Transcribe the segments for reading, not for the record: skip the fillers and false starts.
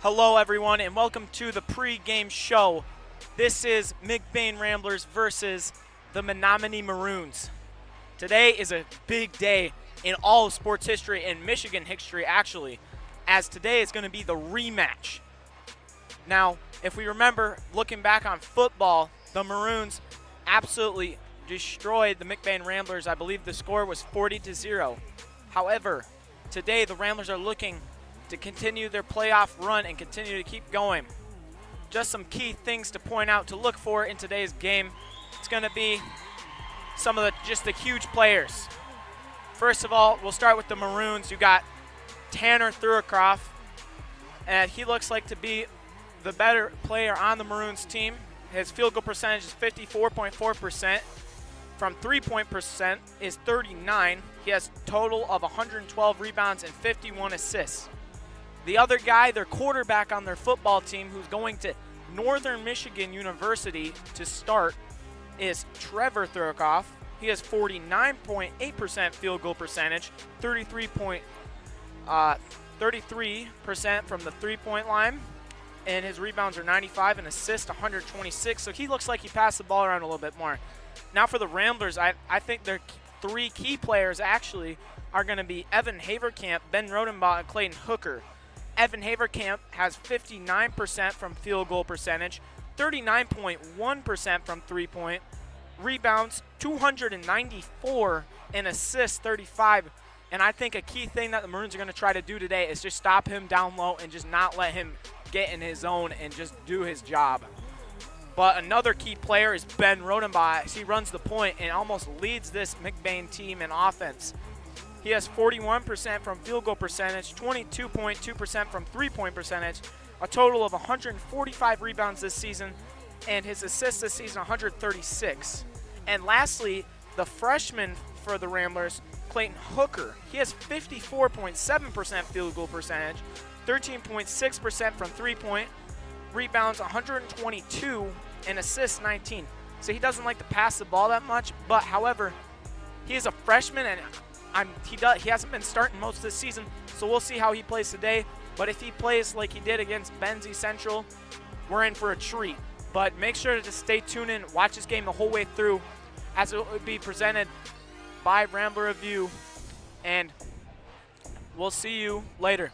Hello everyone and welcome to the pre-game show. This is McBain Ramblers versus the Menominee Maroons. Today is a big day in all of sports history and Michigan history actually, as today is going to be the rematch. Now, if we remember, looking back on football, the Maroons absolutely destroyed the McBain Ramblers. I believe the score was 40-0. However, today the Ramblers are looking to continue their playoff run and continue to keep going. Just some key things to point out to look for in today's game. It's going to be some of the huge players. First of all, we'll start with the Maroons. You got Tanner Thuricroft, and he looks like to be the better player on the Maroons team. His field goal percentage is 54.4%. From three-point percent is 39. He has a total of 112 rebounds and 51 assists. The other guy, their quarterback on their football team, who's going to Northern Michigan University to start, is Trevor Thurikoff. He has 49.8% field goal percentage, 33% from the three-point line, and his rebounds are 95 and assists 126. So he looks like he passed the ball around a little bit more. Now for the Ramblers, I think their three key players actually are going to be Evan Haverkamp, Ben Rodenbaugh, and Clayton Hooker. Evan Haverkamp has 59% from field goal percentage, 39.1% from three-point, rebounds 294, and assists 35. And I think a key thing that the Maroons are going to try to do today is just stop him down low and just not let him get in his zone and just do his job. But another key player is Ben Rodenbaugh. He runs the point and almost leads this McBain team in offense. He has 41% from field goal percentage, 22.2% from three-point percentage, a total of 145 rebounds this season, and his assists this season 136. And lastly, the freshman for the Ramblers, Clayton Hooker. He has 54.7% field goal percentage, 13.6% from three-point, rebounds 122, and assists 19. So he doesn't like to pass the ball that much, but however, he is a freshman and he hasn't been starting most of this season, so we'll see how he plays today. But if he plays like he did against Benzie Central, we're in for a treat. But make sure to just stay tuned in, watch this game the whole way through, as it will be presented by Rambler Review, and we'll see you later.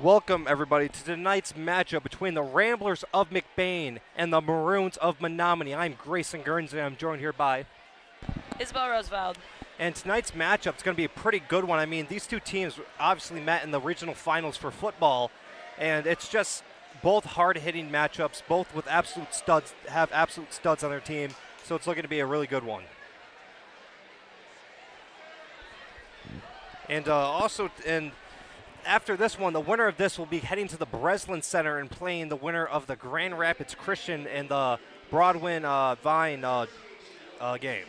Welcome, everybody, to tonight's matchup between the Ramblers of McBain and the Maroons of Menominee. I'm Grayson Guernsey. I'm joined here by Isabel Roosevelt. And tonight's matchup is going to be a pretty good one. I mean, these two teams obviously met in the regional finals for football, and it's just both hard-hitting matchups, both with absolute studs, have absolute studs on their team, so it's looking to be a really good one. And after this one, the winner of this will be heading to the Breslin Center and playing the winner of the Grand Rapids Christian and the Broadwin Vine game.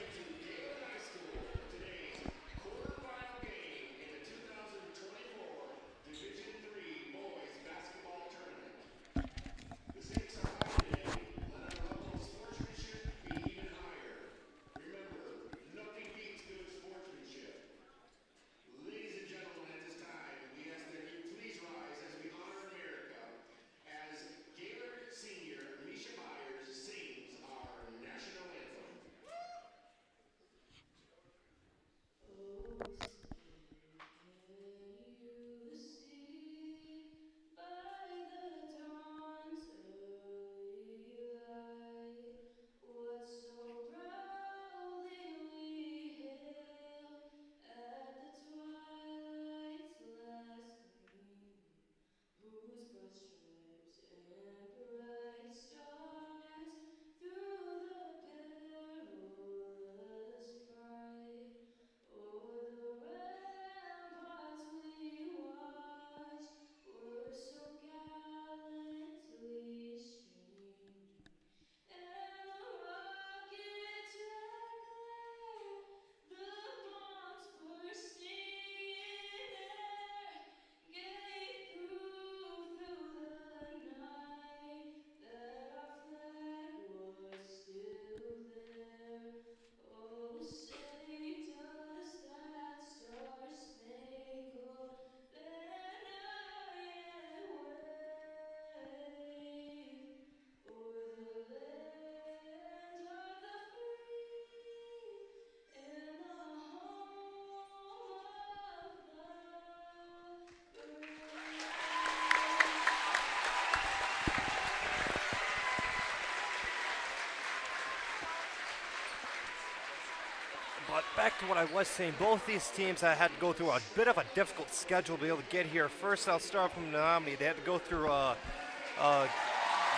But back to what I was saying, both these teams had to go through a bit of a difficult schedule to be able to get here. First, I'll start from Menominee. They had to go through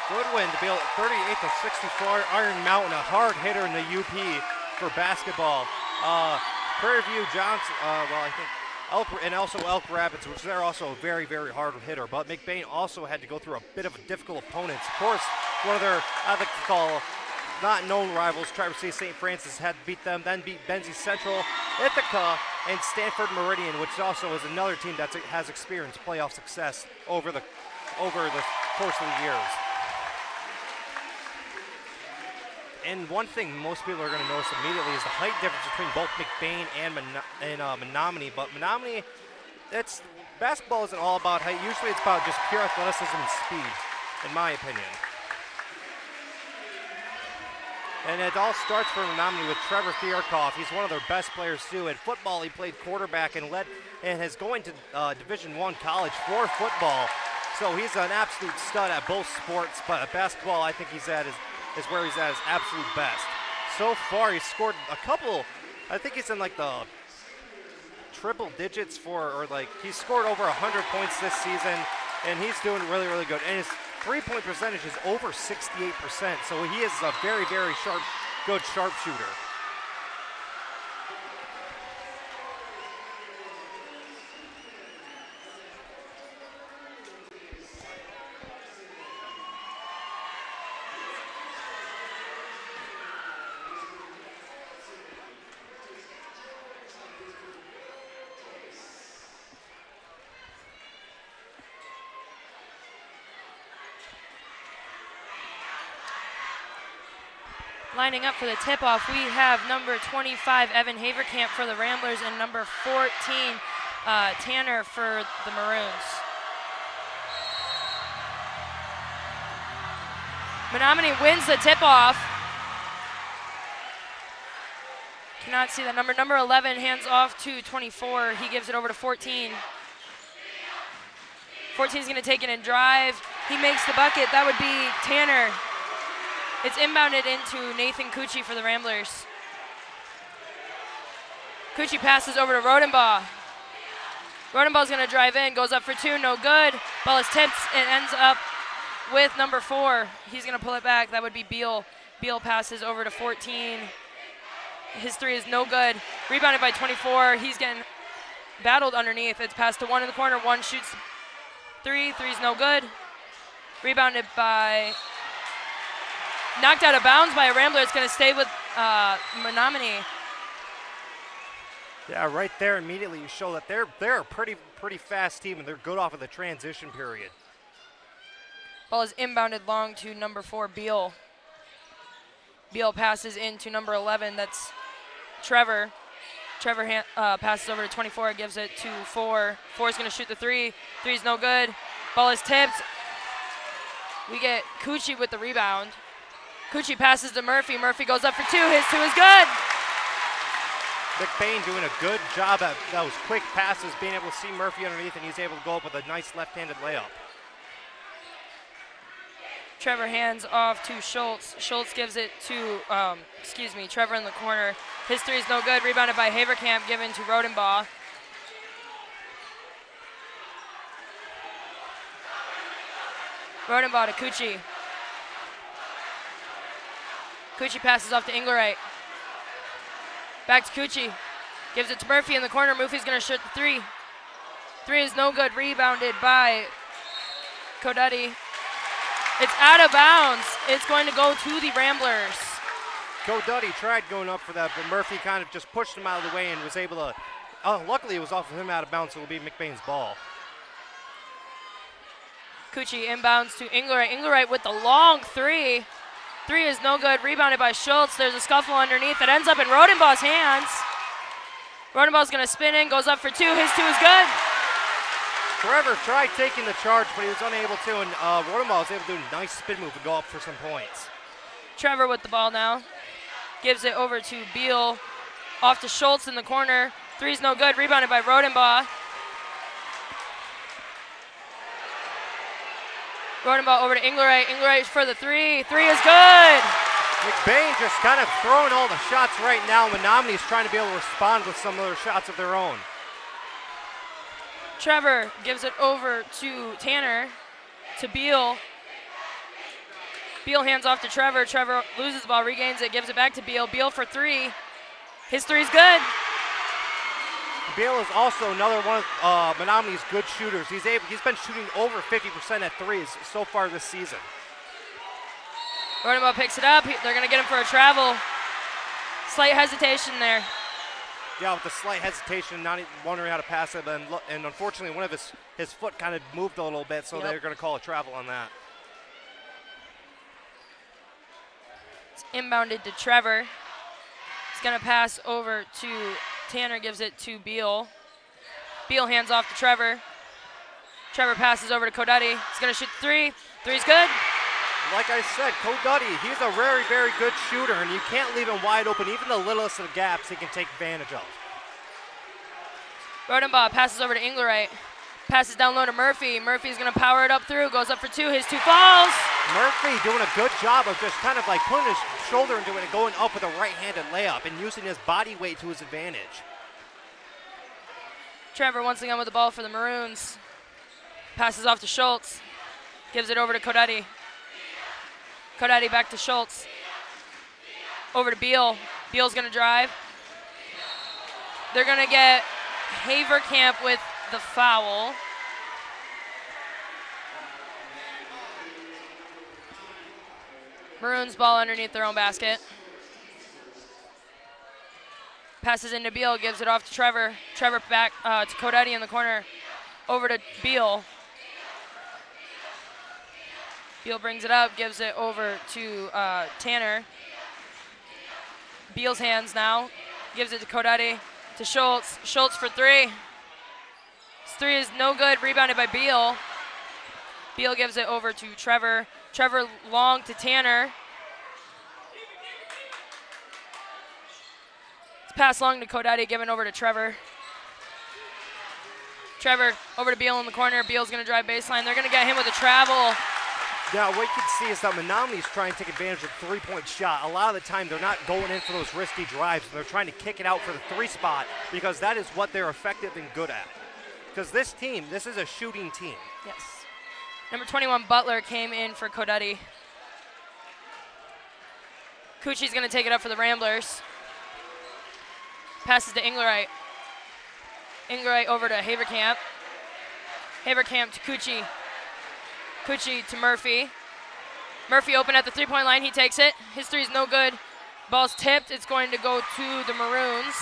Goodwin to be able 38 to 64. Iron Mountain, a hard hitter in the UP for basketball. Prairie View, Johnson, I think and also Elk Rapids, which they're also a very, very hard hitter. But McBain also had to go through a bit of a difficult opponent. Of course, one of their, I like to call, not known rivals, Traverse City St. Francis, had to beat them, then beat Benzie Central, Ithaca, and Stanford Meridian, which also is another team that has experienced playoff success over the course of the years. And one thing most people are going to notice immediately is the height difference between both McBain and Menominee. But Menominee, basketball isn't all about height. Usually it's about just pure athleticism and speed, in my opinion. And it all starts for Menominee with Trevor Theorkoff. He's one of their best players too. In football, he played quarterback and is going to Division I college for football. So he's an absolute stud at both sports. But at basketball, I think is where he's at his absolute best. So far, he's scored a couple. I think he's in like the triple digits he's scored over 100 points this season, and he's doing really, really good. And his three-point percentage is over 68%, so he is a very, very good sharpshooter. Lining up for the tip-off, we have number 25, Evan Haverkamp for the Ramblers, and number 14, Tanner for the Maroons. Menominee wins the tip-off. Cannot see that number. Number 11 hands off to 24. He gives it over to 14. 14 is going to take it and drive. He makes the bucket. That would be Tanner. It's inbounded into Nathan Cucci for the Ramblers. Cucci passes over to Rodenbaugh. Rodenbaugh's going to drive in, goes up for two, no good. Ball is tipped and ends up with number 4. He's going to pull it back. That would be Beal. Beal passes over to 14. His 3 is no good. Rebounded by 24. He's getting battled underneath. It's passed to 1 in the corner. 1 shoots 3. 3's no good. Rebounded by, knocked out of bounds by a Rambler. It's going to stay with Menominee. Yeah, right there immediately you show that they're a pretty fast team and they're good off of the transition period. Ball is inbounded long to number 4, Beal. Beal passes into number 11. That's Trevor. Trevor passes over to 24, gives it to 4. 4 is going to shoot the 3. 3's no good. Ball is tipped. We get Cucci with the rebound. Cucci passes to Murphy. Murphy goes up for 2. His 2 is good. McBain doing a good job at those quick passes, being able to see Murphy underneath, and he's able to go up with a nice left-handed layup. Trevor hands off to Schultz. Schultz gives it to, Trevor in the corner. His 3 is no good. Rebounded by Haverkamp, given to Rodenbaugh. Rodenbaugh to Cucci. Cucci passes off to Engelwright. Back to Cucci. Gives it to Murphy in the corner. Murphy's going to shoot the 3. 3 is no good. Rebounded by Codetti. It's out of bounds. It's going to go to the Ramblers. Codetti tried going up for that, but Murphy kind of just pushed him out of the way and was able to, luckily it was off of him out of bounds, so it'll be McBain's ball. Cucci inbounds to Engelwright. Engelwright with the long 3. 3 is no good. Rebounded by Schultz. There's a scuffle underneath. It ends up in Rodenbaugh's hands. Rodenbaugh's going to spin in, goes up for 2. His 2 is good. Trevor tried taking the charge, but he was unable to, and Rodenbaugh was able to do a nice spin move and go up for some points. Trevor with the ball now. Gives it over to Beal. Off to Schultz in the corner. 3's no good. Rebounded by Rodenbaugh. Rodenbaugh over to Engelwright. Engelwright for the 3. 3 is good. McBain just kind of throwing all the shots right now. Menominee's trying to be able to respond with some other shots of their own. Trevor gives it over to Tanner, to Beal. Beal hands off to Trevor. Trevor loses the ball, regains it, gives it back to Beal. Beal for 3. His 3's good. Beal is also another one of Menominee's good shooters. He's been shooting over 50% at 3s so far this season. Rodenbaugh picks it up. They're going to get him for a travel. Slight hesitation there. Yeah, with the slight hesitation, not even wondering how to pass it, and unfortunately one of his foot kind of moved a little bit, so they're going to call a travel on that. It's inbounded to Trevor. He's going to pass over to Tanner, gives it to Beal. Beal hands off to Trevor. Trevor passes over to Codetti. He's going to shoot 3. 3's good. Like I said, Codetti, he's a very, very good shooter, and you can't leave him wide open. Even the littlest of gaps he can take advantage of. Rodenbaugh passes over to Engelwright. Passes down low to Murphy. Murphy's going to power it up through. Goes up for 2. His 2 falls. Murphy doing a good job of just kind of like putting his shoulder into it and going up with a right-handed layup and using his body weight to his advantage. Trevor once again with the ball for the Maroons. Passes off to Schultz. Gives it over to Codetti. Codetti back to Schultz. Over to Beal. Beal's going to drive. They're going to get Haverkamp with the foul. Maroons ball underneath their own basket. Passes into Beal, gives it off to Trevor. Trevor back to Codetti in the corner. Over to Beal. Beal brings it up, gives it over to Tanner. Beal's hands now. Gives it to Codetti, to Schultz. Schultz for 3. His 3 is no good, rebounded by Beal. Beal gives it over to Trevor. Trevor long to Tanner. It's passed long to Codetti, given over to Trevor. Trevor over to Beal in the corner. Beal's going to drive baseline. They're going to get him with a travel. Now, what you can see is that Menominee's trying to take advantage of the three-point shot. A lot of the time, they're not going in for those risky drives. They're trying to kick it out for the three spot because that is what they're effective and good at. Because this team, this is a shooting team. Yes. Number 21, Butler, came in for Kodeti. Cucci's going to take it up for the Ramblers. Passes to Inglerite. Inglerite over to Haverkamp. Haverkamp to Cucci. Cucci to Murphy. Murphy open at the three-point line. He takes it. His three is no good. Ball's tipped. It's going to go to the Maroons.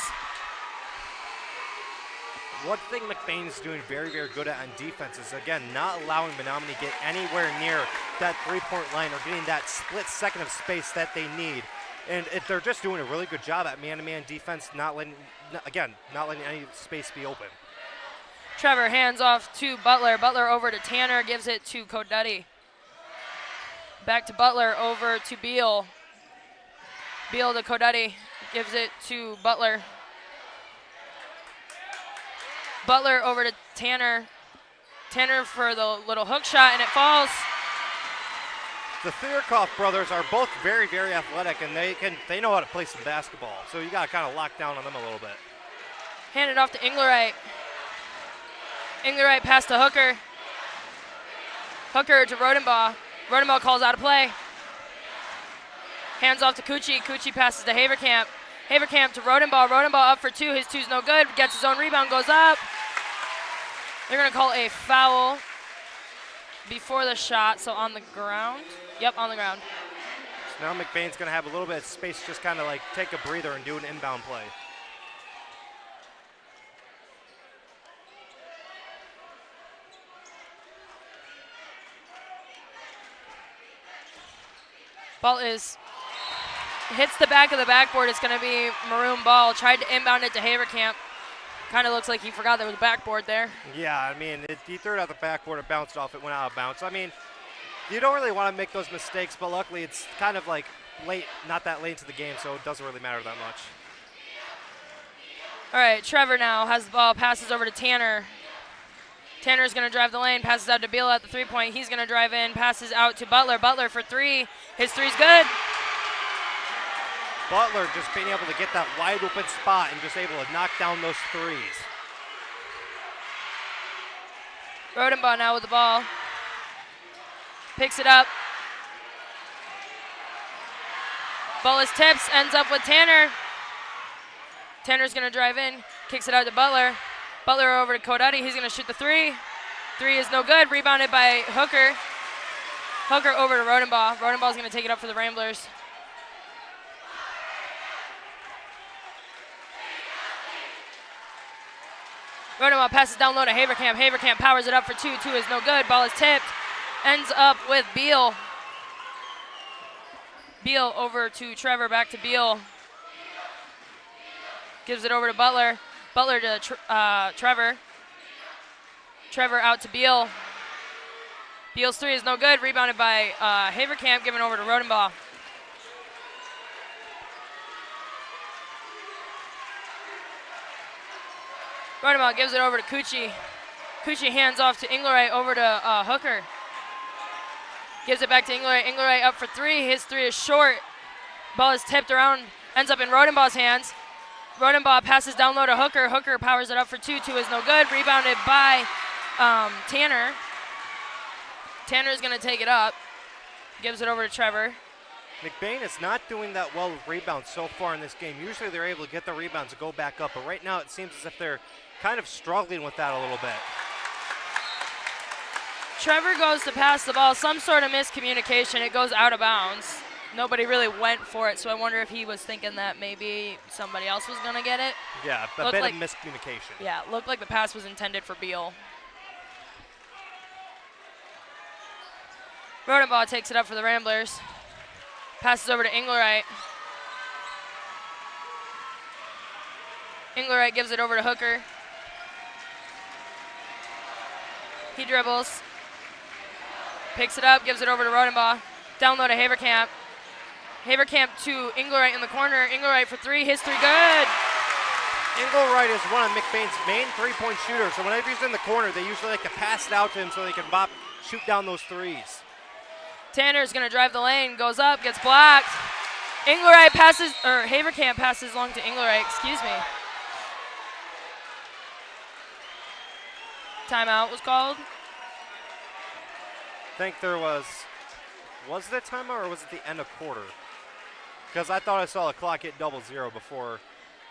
One thing McBain's doing very, very good at on defense is, again, not allowing Menominee to get anywhere near that three-point line or getting that split second of space that they need. And they're just doing a really good job at man-to-man defense, not letting any space be open. Trevor hands off to Butler. Butler over to Tanner, gives it to Kodeti. Back to Butler, over to Beal. Beal to Kodeti, gives it to Butler. Butler over to Tanner. Tanner for the little hook shot, and it falls. The Theorkoff brothers are both very, very athletic, and they know how to play some basketball. So you got to kind of lock down on them a little bit. Hand it off to Inglerite. Inglerite pass to Hooker. Hooker to Rodenbaugh. Rodenbaugh calls out of play. Hands off to Cucci. Cucci passes to Haverkamp. Haverkamp to Rodenbaugh. Rodenbaugh up for two. His two's no good. Gets his own rebound, goes up. They're going to call a foul before the shot, so on the ground. Yep, on the ground. So now McBain's going to have a little bit of space, just kind of like take a breather and do an inbound play. Ball hits the back of the backboard. It's going to be maroon ball. Tried to inbound it to Haverkamp. Kind of looks like he forgot there was a backboard there. Yeah, I mean, he threw it out the backboard. It bounced off. It went out of bounds. I mean, you don't really want to make those mistakes, but luckily it's kind of like late, not that late into the game, so it doesn't really matter that much. All right, Trevor now has the ball, passes over to Tanner. Tanner's going to drive the lane, passes out to Beal at the three-point. He's going to drive in, passes out to Butler. Butler for three. His three's good. Butler just being able to get that wide open spot and just able to knock down those threes. Rodenbaugh now with the ball. Picks it up. Ball is tips, ends up with Tanner. Tanner's going to drive in, kicks it out to Butler. Butler over to Kodeti. He's going to shoot the three. Three is no good. Rebounded by Hooker. Hooker over to Rodenbaugh. Rodenbaugh's going to take it up for the Ramblers. Rodenbaugh passes down low to Haverkamp. Haverkamp powers it up for two. Two is no good. Ball is tipped. Ends up with Beal. Beal over to Trevor. Back to Beal. Gives it over to Butler. Butler to Trevor. Trevor out to Beal. Beal's three is no good. Rebounded by Haverkamp. Given over to Rodenbaugh. Rodenbaugh gives it over to Cucci. Cucci hands off to Inglerite over to Hooker. Gives it back to Inglerite. Inglerite up for three. His three is short. Ball is tipped around. Ends up in Rodenbaugh's hands. Rodenbaugh passes down low to Hooker. Hooker powers it up for two. Two is no good. Rebounded by Tanner. Tanner's going to take it up. Gives it over to Trevor. McBain is not doing that well with rebounds so far in this game. Usually they're able to get the rebounds and go back up, but right now it seems as if they're kind of struggling with that a little bit. Trevor goes to pass the ball. Some sort of miscommunication. It goes out of bounds. Nobody really went for it, so I wonder if he was thinking that maybe somebody else was going to get it. Yeah, a bit of miscommunication. Yeah, it looked like the pass was intended for Beal. Rodenbaugh takes it up for the Ramblers. Passes over to Inglerite. Inglerite gives it over to Hooker. He dribbles. Picks it up, gives it over to Rodenbaugh. Down low to Haverkamp. Haverkamp to Inglerite in the corner. Inglerite for three. His three good. Engelwright is one of McBain's main three-point shooters, so whenever he's in the corner, they usually like to pass it out to him so they can shoot down those threes. Tanner's going to drive the lane, goes up, gets blocked. Engelwright passes, or Haverkamp passes long to Engelwright, excuse me. Timeout was called. I think there was it a timeout or was it the end of quarter? Because I thought I saw the clock hit 00 before.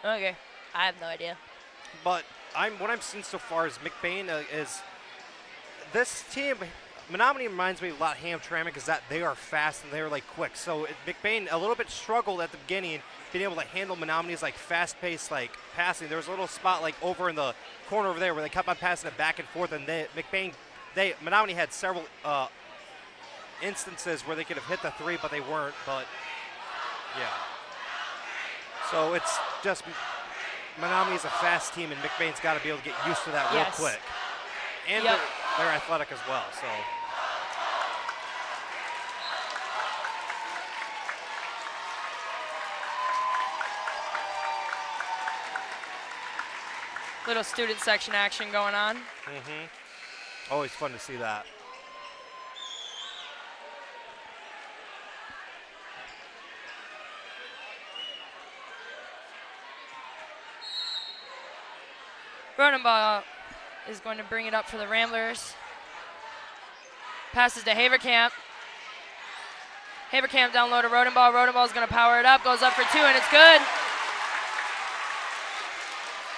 Okay, I have no idea. But what I'm seeing so far is McBain is this team. Menominee reminds me a lot of Hamtramck because that they are fast and they are like quick. So McBain a little bit struggled at the beginning, being able to handle Menominee's like fast-paced like passing. There was a little spot like over in the corner over there where they kept on passing it back and forth, and Menominee had several instances where they could have hit the three, but they weren't. But yeah, so it's just Menominee's a fast team, and McBain's got to be able to get used to that real quick. And they're athletic as well, so. Little student section action going on. Always fun to see that. Rodenbaugh is going to bring it up for the Ramblers. Passes to Haverkamp. Haverkamp down low to Rodenbaugh. Rodenbaugh is going to power it up, goes up for two, and it's good.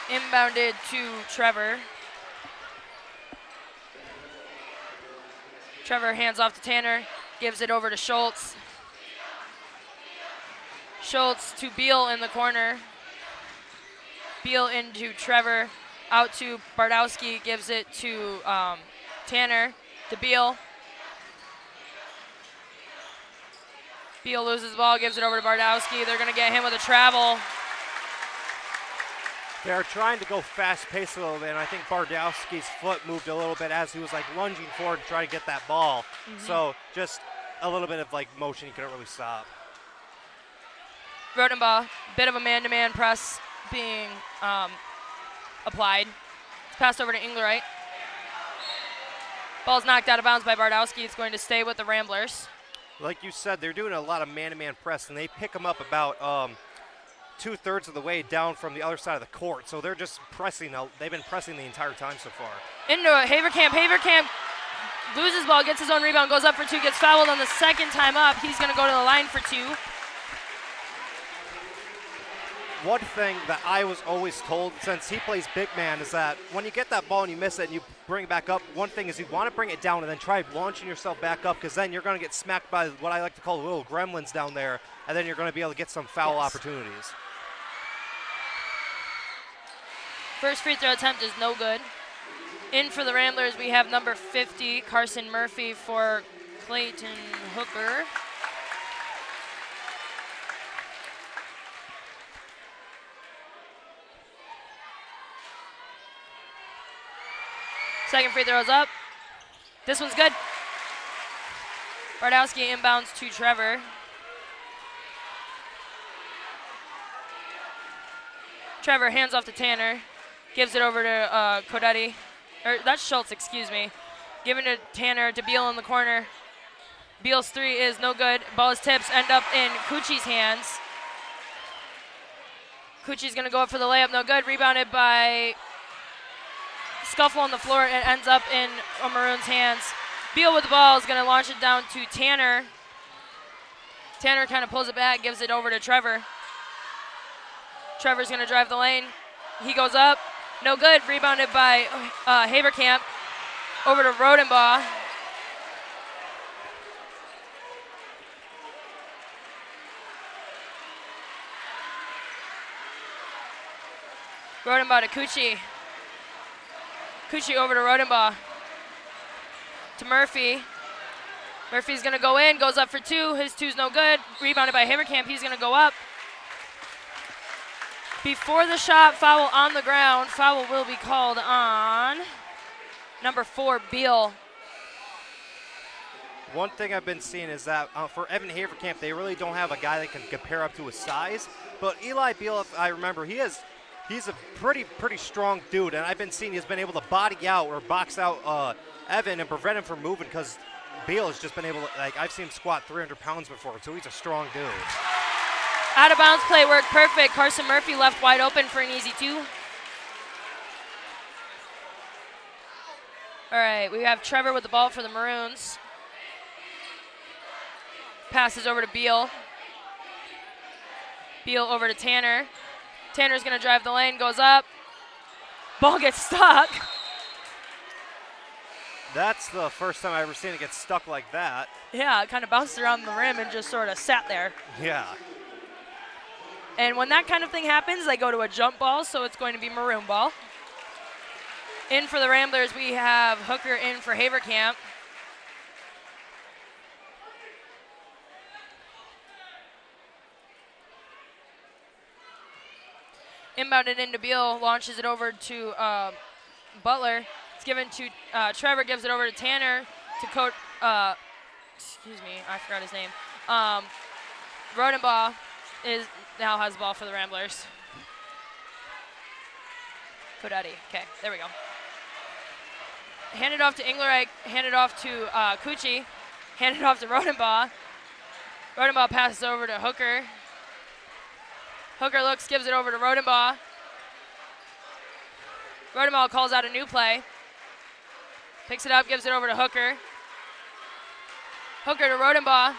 Inbounded to Trevor. Trevor hands off to Tanner, gives it over to Schultz. Schultz to Beal in the corner. Beal into Trevor. Out to Bardowski, gives it to Tanner, to Beal. Beal loses the ball, gives it over to Bardowski. They're going to get him with a travel. They're trying to go fast-paced a little bit, and I think Bardowski's foot moved a little bit as he was like lunging forward to try to get that ball. So just a little bit of like motion, he couldn't really stop. Rodenbaugh, bit of a man-to-man press being applied. It's passed over to Engelwright. Ball's knocked out of bounds by Bardowski. It's going to stay with the Ramblers. Like you said, they're doing a lot of man-to-man press, and they pick them up about 2/3 of the way down from the other side of the court. So they're just pressing. They've been pressing the entire time so far. Into Haverkamp. Haverkamp loses ball, gets his own rebound, goes up for two, gets fouled on the second time up. He's going to go to the line for two. One thing that I was always told, since he plays big man, is that when you get that ball and you miss it and you bring it back up, one thing is you want to bring it down and then try launching yourself back up, because then you're going to get smacked by what I like to call little gremlins down there, and then you're going to be able to get some foul opportunities. First free throw attempt is no good. In for the Ramblers, we have number 50, Carson Murphy, for Clayton Hooker. Second free throw is up. This one's good. Bardowski inbounds to Trevor. Trevor hands off to Tanner. Gives it over to Codetti. Or that's Schultz, excuse me. Giving it to Tanner, to Beal in the corner. Beal's three is no good. Ball's tips end up in Cucci's hands. Cucci's going to go up for the layup, no good. Rebounded by Scuffle on the floor, and ends up in Maroon's hands. Beal with the ball is going to launch it down to Tanner. Tanner kind of pulls it back, gives it over to Trevor. Trevor's going to drive the lane. He goes up, no good. Rebounded by Haverkamp. Over to Rodenbaugh. Rodenbaugh to Cucci. Cucci over to Rodenbaugh. To Murphy. Murphy's going to go in, goes up for two. His two's no good. Rebounded by Haverkamp. He's going to go up. Before the shot, foul on the ground. Foul will be called on number 4, Beal. One thing I've been seeing is that for Evan Haverkamp, they really don't have a guy that can compare up to his size. But Eli Beal, if I remember, he he's a pretty strong dude, and I've been seeing he's been able to body out or box out Evan and prevent him from moving because Beal has just been able to, like, I've seen him squat 300 pounds before, so he's a strong dude. Out of bounds play worked perfect. Carson Murphy left wide open for an easy 2. All right, we have Trevor with the ball for the Maroons. Passes over to Beal. Beal over to Tanner. Tanner's gonna drive the lane, goes up. Ball gets stuck. That's the first time I've ever seen it get stuck like that. Yeah, it kind of bounced around the rim and just sort of sat there. Yeah. And when that kind of thing happens, they go to a jump ball, so it's going to be maroon ball. In for the Ramblers, we have Hooker in for Haverkamp. Inbounded into Beal, launches it over to Butler. It's given to Trevor, gives it over to Tanner to excuse me, I forgot his name. Rodenbaugh now has the ball for the Ramblers. Codetti, okay, there we go. Hand it off to Inglerite, hand it off to Cucci, hand it off to Rodenbaugh. Rodenbaugh passes over to Hooker. Hooker looks, gives it over to Rodenbaugh. Rodenbaugh calls out a new play. Picks it up, gives it over to Hooker. Hooker to Rodenbaugh.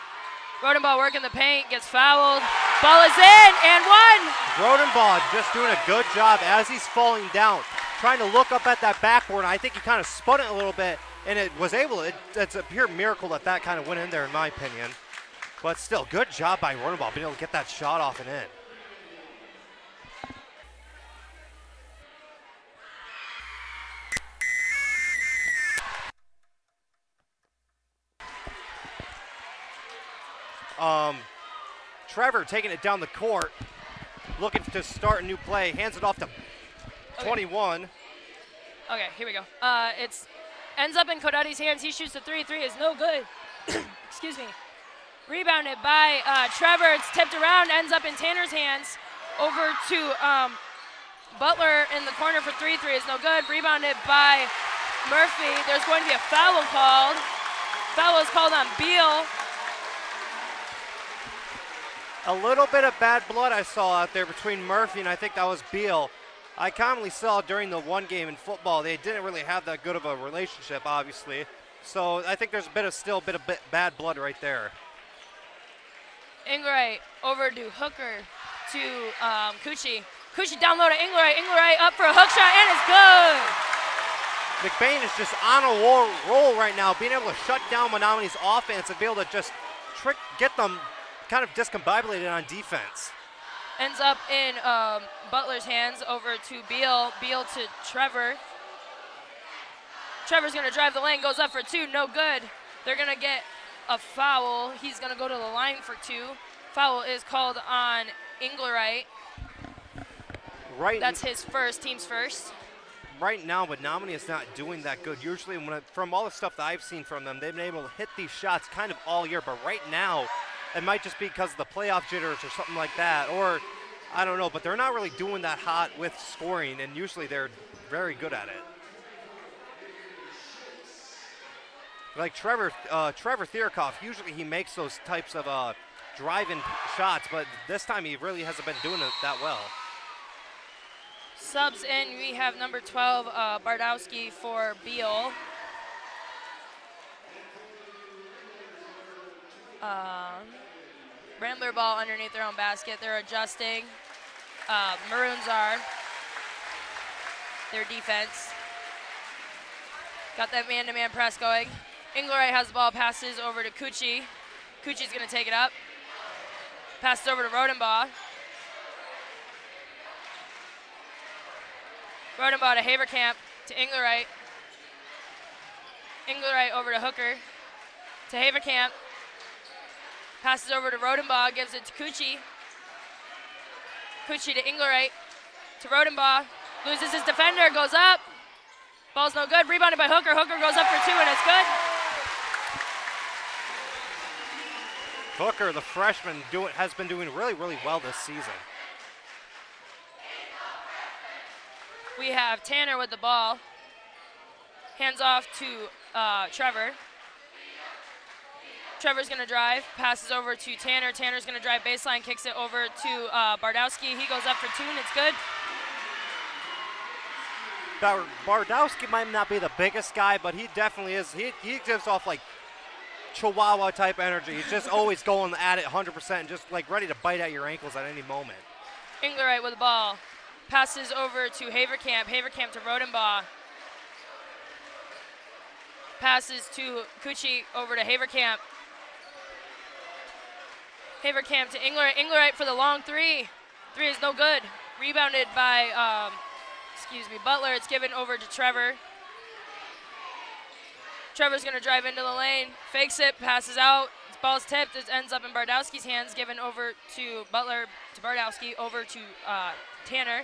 Rodenbaugh working the paint, gets fouled. Ball is in, and 1. Rodenbaugh just doing a good job as he's falling down, trying to look up at that backboard. I think he kind of spun it a little bit, and it was able to, it's a pure miracle that kind of went in there, in my opinion. But still, good job by Rodenbaugh, being able to get that shot off and in. Trevor taking it down the court, looking to start a new play, hands it off to 21. Okay, here we go. It's ends up in Codetti's hands. He shoots the 3. 3 is no good. Excuse me. Rebounded by Trevor. It's tipped around, ends up in Tanner's hands. Over to Butler in the corner for 3. 3 is no good. Rebounded by Murphy. There's going to be a foul called. Foul is called on Beal. A little bit of bad blood I saw out there between Murphy and I think that was Beal. I commonly saw during the one game in football, they didn't really have that good of a relationship, obviously. So I think there's still a bit of bad blood right there. Inglerite over to Hooker to Cucci. Cucci down low to Inglerite. Inglerite up for a hook shot, and it's good. McBain is just on a roll right now, being able to shut down Menominee's offense and be able to just get them kind of discombobulated on defense. Ends up in Butler's hands over to Beal. Beal to Trevor. Trevor's going to drive the lane, goes up for 2, no good. They're going to get a foul. He's going to go to the line for 2. Foul is called on Inglerite. That's his team's first. Right now, Menominee is not doing that good. Usually, from all the stuff that I've seen from them, they've been able to hit these shots kind of all year, but right now, it might just be because of the playoff jitters or something like that, or I don't know, but they're not really doing that hot with scoring, and usually they're very good at it. Like Trevor Thierkoff, usually he makes those types of drive-in shots, but this time he really hasn't been doing it that well. Subs in, we have number 12, Bardowski for Beal. Rambler ball underneath their own basket. They're adjusting. Maroons are. Their defense. Got that man-to-man press going. Inglerite has the ball, passes over to Cucci. Cucci's going to take it up. Passes over to Rodenbaugh. Rodenbaugh to Haverkamp, to Inglerite. Inglerite over to Hooker, to Haverkamp. Passes over to Rodenbaugh, gives it to Cucci. Cucci to Inglerite, to Rodenbaugh. Loses his defender, goes up. Ball's no good, rebounded by Hooker. Hooker goes up for 2 and it's good. Hooker, the freshman, has been doing really, really well this season. We have Tanner with the ball. Hands off to Trevor. Trevor's going to drive, passes over to Tanner. Tanner's going to drive baseline, kicks it over to Bardowski. He goes up for 2, and it's good. Bardowski might not be the biggest guy, but he definitely is. He gives off like Chihuahua type energy. He's just always going at it 100% and just like ready to bite at your ankles at any moment. Inglerite with the ball. Passes over to Haverkamp. Haverkamp to Rodenbaugh. Passes to Cucci over to Haverkamp. Haverkamp to Inglerite. Inglerite for the long 3. 3 is no good. Rebounded by, Butler. It's given over to Trevor. Trevor's going to drive into the lane. Fakes it, passes out. This ball's tipped. It ends up in Bardowski's hands. Given over to Butler, to Bardowski, over to Tanner,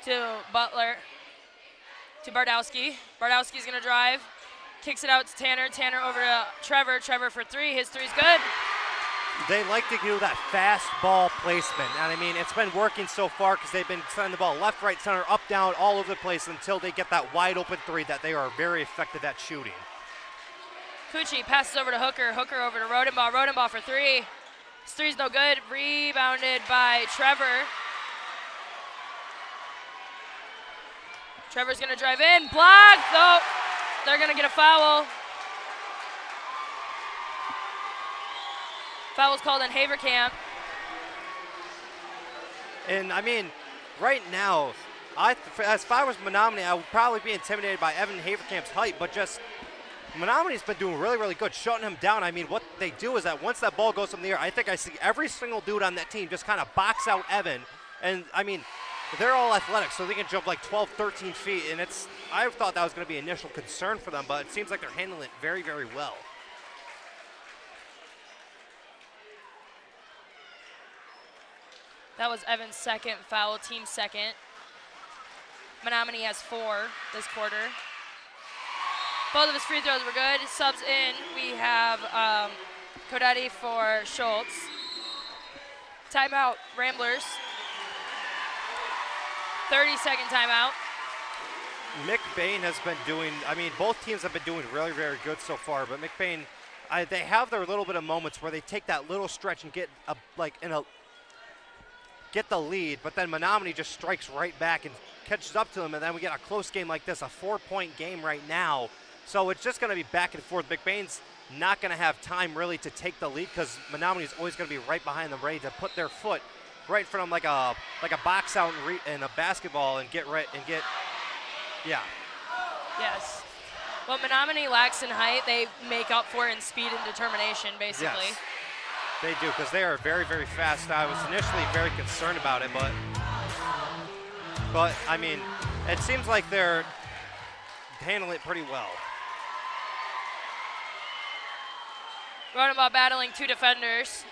to Butler, to Bardowski. Bardowski's going to drive. Kicks it out to Tanner. Tanner over to Trevor. Trevor for 3. His 3's good. They like to do that fast ball placement. And I mean, it's been working so far because they've been sending the ball left, right, center, up, down, all over the place until they get that wide open 3 that they are very effective at shooting. Cucci passes over to Hooker. Hooker over to Rodenbaugh. Rodenbaugh for 3. His 3's no good. Rebounded by Trevor. Trevor's going to drive in. Blocked. Oh, they're going to get a foul. Foul's called on Haverkamp. And I mean, right now, as if I was Menominee, I would probably be intimidated by Evan Haverkamp's height, but just Menominee's been doing really, really good, shutting him down. I mean, what they do is that once that ball goes in the air, I think I see every single dude on that team just kind of box out Evan. And I mean, they're all athletic, so they can jump like 12, 13 feet. And I thought that was going to be an initial concern for them, but it seems like they're handling it very, very well. That was Evan's 2nd foul, team 2nd. Menominee has 4 this quarter. Both of his free throws were good. Subs in, we have Codetti for Schultz. Timeout, Ramblers. 30-second timeout. McBain has been doing, I mean, both teams have been doing really, very good so far, but McBain, they have their little bit of moments where they take that little stretch and get the lead, but then Menominee just strikes right back and catches up to them, and then we get a close game like this, a 4-point game right now. So it's just going to be back and forth. McBain's not going to have time really to take the lead because Menominee's always going to be right behind them, ready to put their foot right in front of them like a box out in a basketball and get right and get, yeah. Yes. What Menominee lacks in height, they make up for in speed and determination, basically. Yes. They do, because they are very, very fast. I was initially very concerned about it, but I mean, it seems like they're handling it pretty well. Rodenbaugh battling 2 defenders.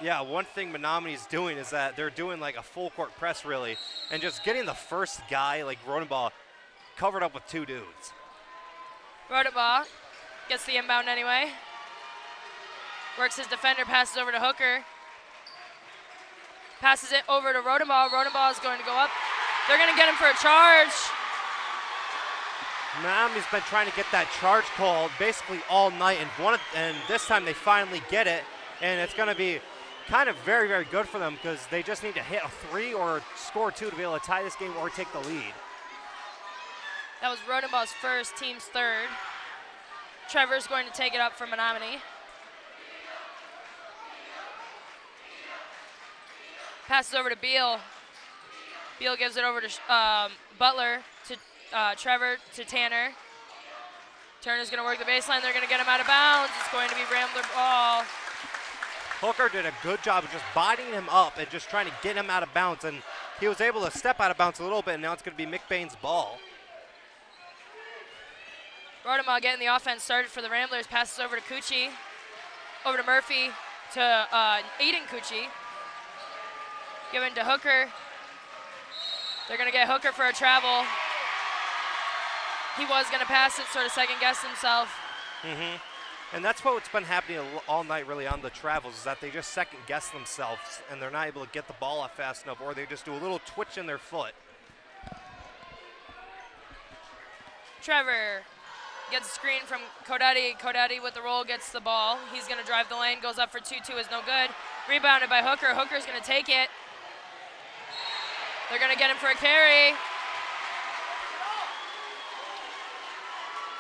Yeah, one thing Menominee's doing is that they're doing like a full court press really, and just getting the first guy like Rodenbaugh covered up with 2 dudes. Rodenbaugh gets the inbound anyway. Works his defender, passes over to Hooker. Passes it over to Rodenbaugh. Rodenbaugh is going to go up. They're going to get him for a charge. Menominee's been trying to get that charge called basically all night, and this time they finally get it, and it's going to be kind of very, very good for them because they just need to hit a 3 or score 2 to be able to tie this game or take the lead. That was Rodenbaugh's first, team's 3rd. Trevor's going to take it up for Menominee. Passes over to Beal. Beal gives it over to Butler, to Trevor, to Tanner. Turner's going to work the baseline. They're going to get him out of bounds. It's going to be Rambler ball. Hooker did a good job of just bodying him up and just trying to get him out of bounds, and he was able to step out of bounds a little bit, and now it's going to be McBain's ball. Rodenbaugh getting the offense started for the Ramblers. Passes over to Cucci. Over to Murphy, to Aiden Cucci. Given to Hooker. They're going to get Hooker for a travel. He was going to pass it, sort of second-guess himself. Mm-hmm. And that's what's been happening all night really on the travels, is that they just second-guess themselves, and they're not able to get the ball up fast enough, or they just do a little twitch in their foot. Trevor gets a screen from Kodati. Kodati with the roll gets the ball. He's going to drive the lane, goes up for 2-2 is no good. Rebounded by Hooker. Hooker's going to take it. They're going to get him for a carry.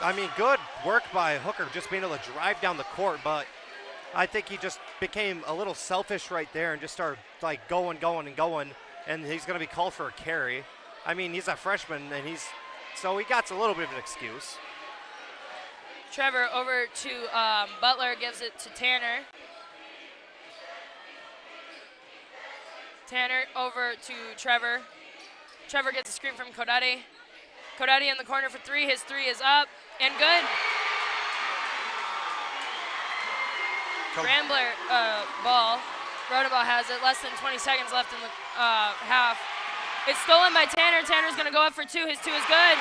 I mean, good work by Hooker just being able to drive down the court, but I think he just became a little selfish right there and just started like going, and he's going to be called for a carry. I mean, he's a freshman, and so he got a little bit of an excuse. Trevor over to Butler, gives it to Tanner. Tanner over to Trevor. Trevor gets a screen from Kodati. Kodati in the corner for three. His three is up and good. Rambler ball. Rodenbaugh has it. Less than 20 seconds left in the half. It's stolen by Tanner. Tanner's going to go up for two. His two is good.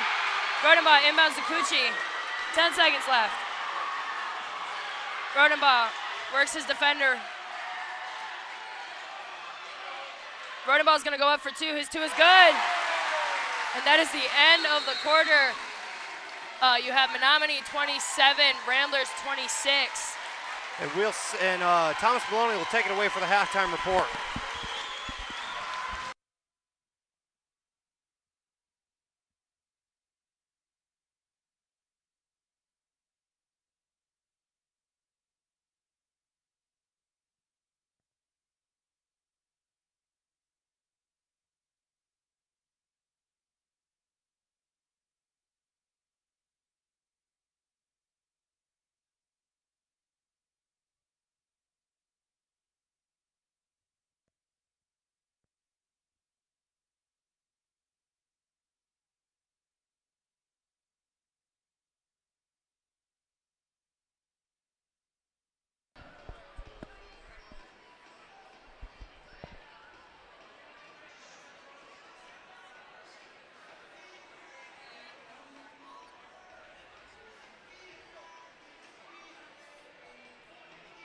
Rodenbaugh inbounds to Kuchi. 10 seconds left. Rodenbaugh works his defender. Rodenbaugh's going to go up for two. His two is good. And that is the end of the quarter. You have Menominee 27, Ramblers 26. And Thomas Maloney will take it away for the halftime report.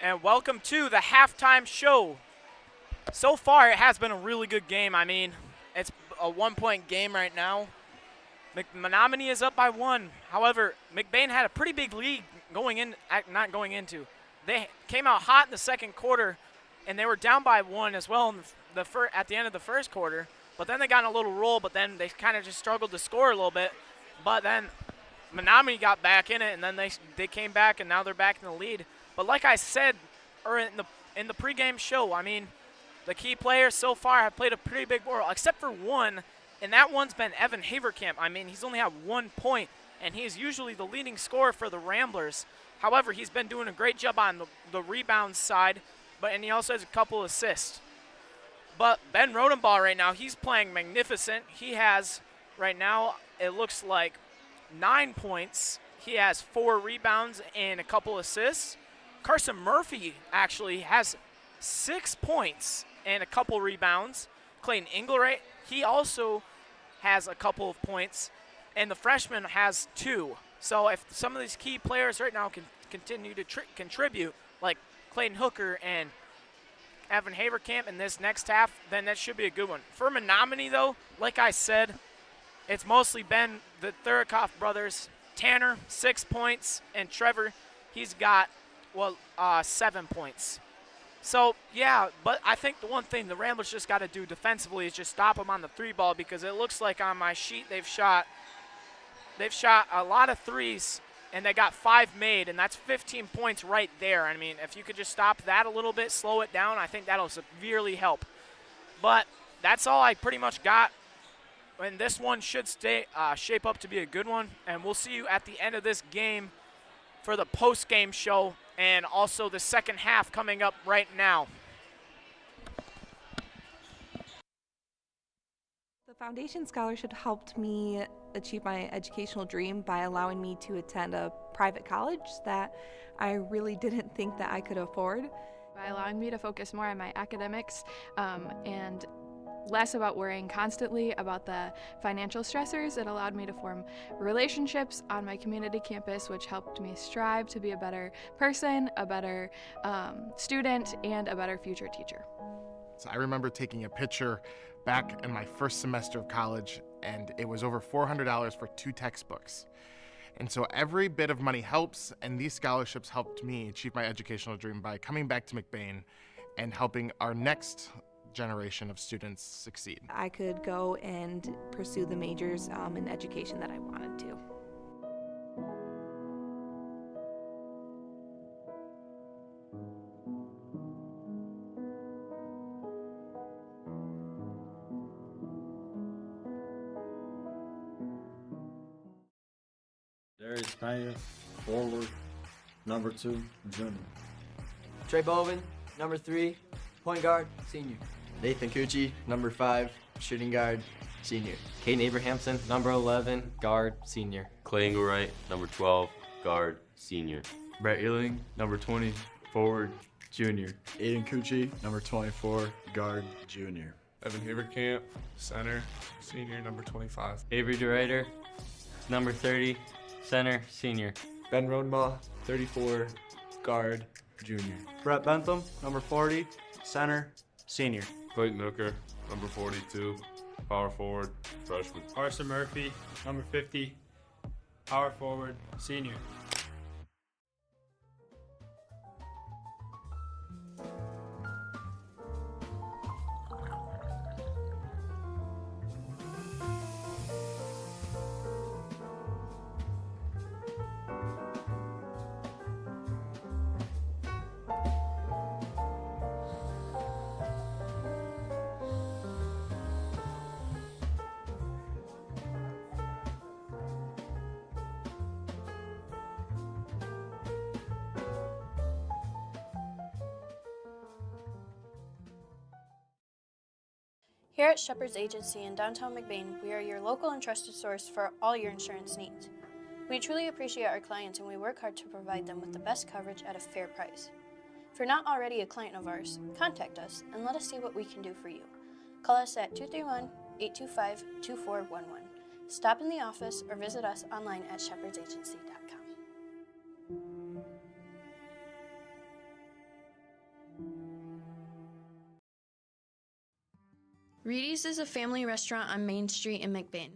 And welcome to the halftime show. So far, it has been a really good game. I mean, it's a 1-point game right now. Menominee is up by 1. However, McBain had a pretty big lead They came out hot in the second quarter, and they were down by 1 as well at the end of the first quarter. But then they got in a little roll, but then they kind of just struggled to score a little bit. But then Menominee got back in it, and then they came back, and now they're back in the lead. But like I said in the pregame show, I mean, the key players so far have played a pretty big role, except for one, and that one's been Evan Haverkamp. I mean, he's only had 1 point, and he's usually the leading scorer for the Ramblers. However, he's been doing a great job on the rebound side, and he also has a couple assists. But Ben Rodenbaugh right now, he's playing magnificent. He has, right now, it looks like 9 points. He has 4 rebounds and a couple assists. Carson Murphy actually has 6 points and a couple rebounds. Clayton Engelwright, he also has a couple of points, and the freshman has 2. So if some of these key players right now can continue to contribute, like Clayton Hooker and Evan Haverkamp in this next half, then that should be a good one. For Menominee, though, like I said, it's mostly been the Thurikoff brothers. Tanner, 6 points, and Trevor, he's got 7 points. So, yeah, but I think the one thing the Ramblers just got to do defensively is just stop them on the 3 ball, because it looks like on my sheet they've shot a lot of threes, and they got 5 made, and that's 15 points right there. I mean, if you could just stop that a little bit, slow it down, I think that'll severely help. But that's all I pretty much got. And this one should shape up to be a good one, and we'll see you at the end of this game for the post-game show, and also the second half coming up right now. The Foundation Scholarship helped me achieve my educational dream by allowing me to attend a private college that I really didn't think that I could afford. By allowing me to focus more on my academics and less about worrying constantly about the financial stressors, it allowed me to form relationships on my community campus, which helped me strive to be a better person, a better student, and a better future teacher. So I remember taking a picture back in my first semester of college, and it was over $400 for 2 textbooks. And so every bit of money helps, and these scholarships helped me achieve my educational dream by coming back to McBain and helping our next generation of students succeed. I could go and pursue the majors in education that I wanted to. Darius Payne, forward, number 2, junior. Trey Bowman, number 3, point guard, senior. Nathan Cucci, number 5, shooting guard, senior. Caden Abrahamson, number 11, guard, senior. Clay Engelwright, number 12, guard, senior. Brett Ealing, number 20, forward, junior. Aiden Cucci, number 24, guard, junior. Evan Haverkamp, center, senior, number 25. Avery DeRuyter, number 30, center, senior. Ben Rodenbaugh, 34, guard, junior. Brett Bentham, number 40, center, senior. Clayton Hooker, number 42, power forward, freshman. Arson Murphy, number 50, power forward, senior. Here at Shepherd's Agency in downtown McBain, we are your local and trusted source for all your insurance needs. We truly appreciate our clients and we work hard to provide them with the best coverage at a fair price. If you're not already a client of ours, contact us and let us see what we can do for you. Call us at 231-825-2411. Stop in the office or visit us online at shepherdsagency.com. Reedy's is a family restaurant on Main Street in McBain.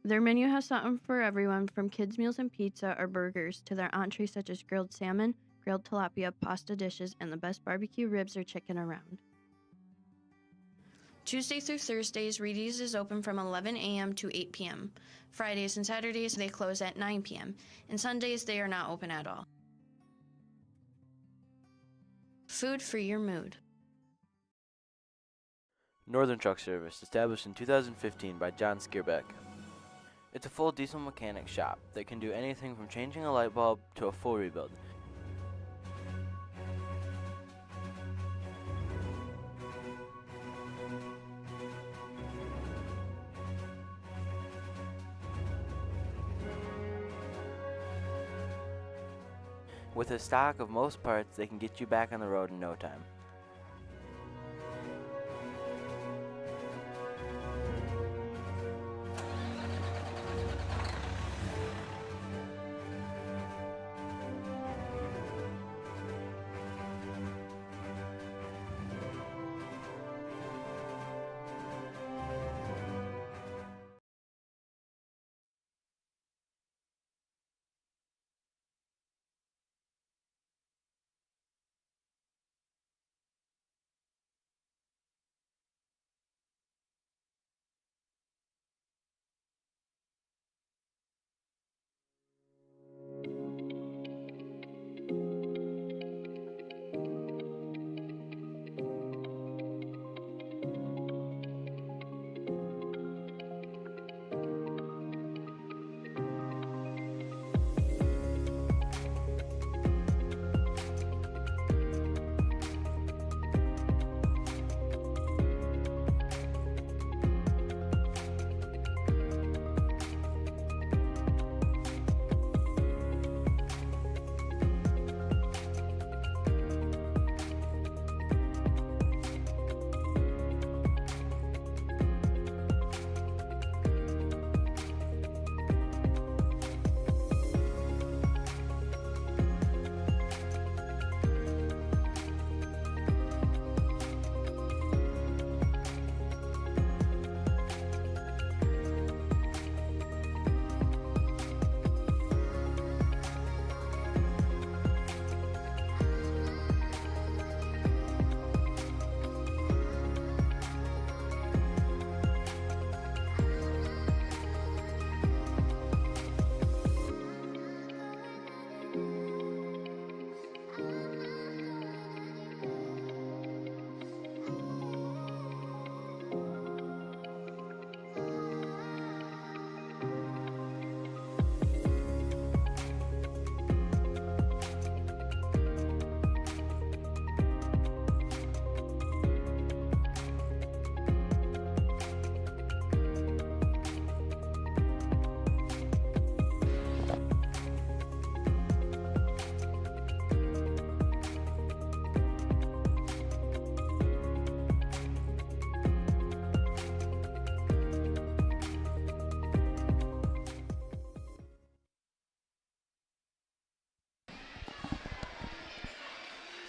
Their menu has something for everyone from kids' meals and pizza or burgers to their entrees such as grilled salmon, grilled tilapia, pasta dishes, and the best barbecue ribs or chicken around. Tuesday through Thursdays, Reedy's is open from 11 a.m. to 8 p.m. Fridays and Saturdays, they close at 9 p.m. And Sundays, they are not open at all. Food for your mood. Northern Truck Service, established in 2015 by John Skierbeck. It's a full diesel mechanic shop that can do anything from changing a light bulb to a full rebuild. With a stock of most parts, they can get you back on the road in no time.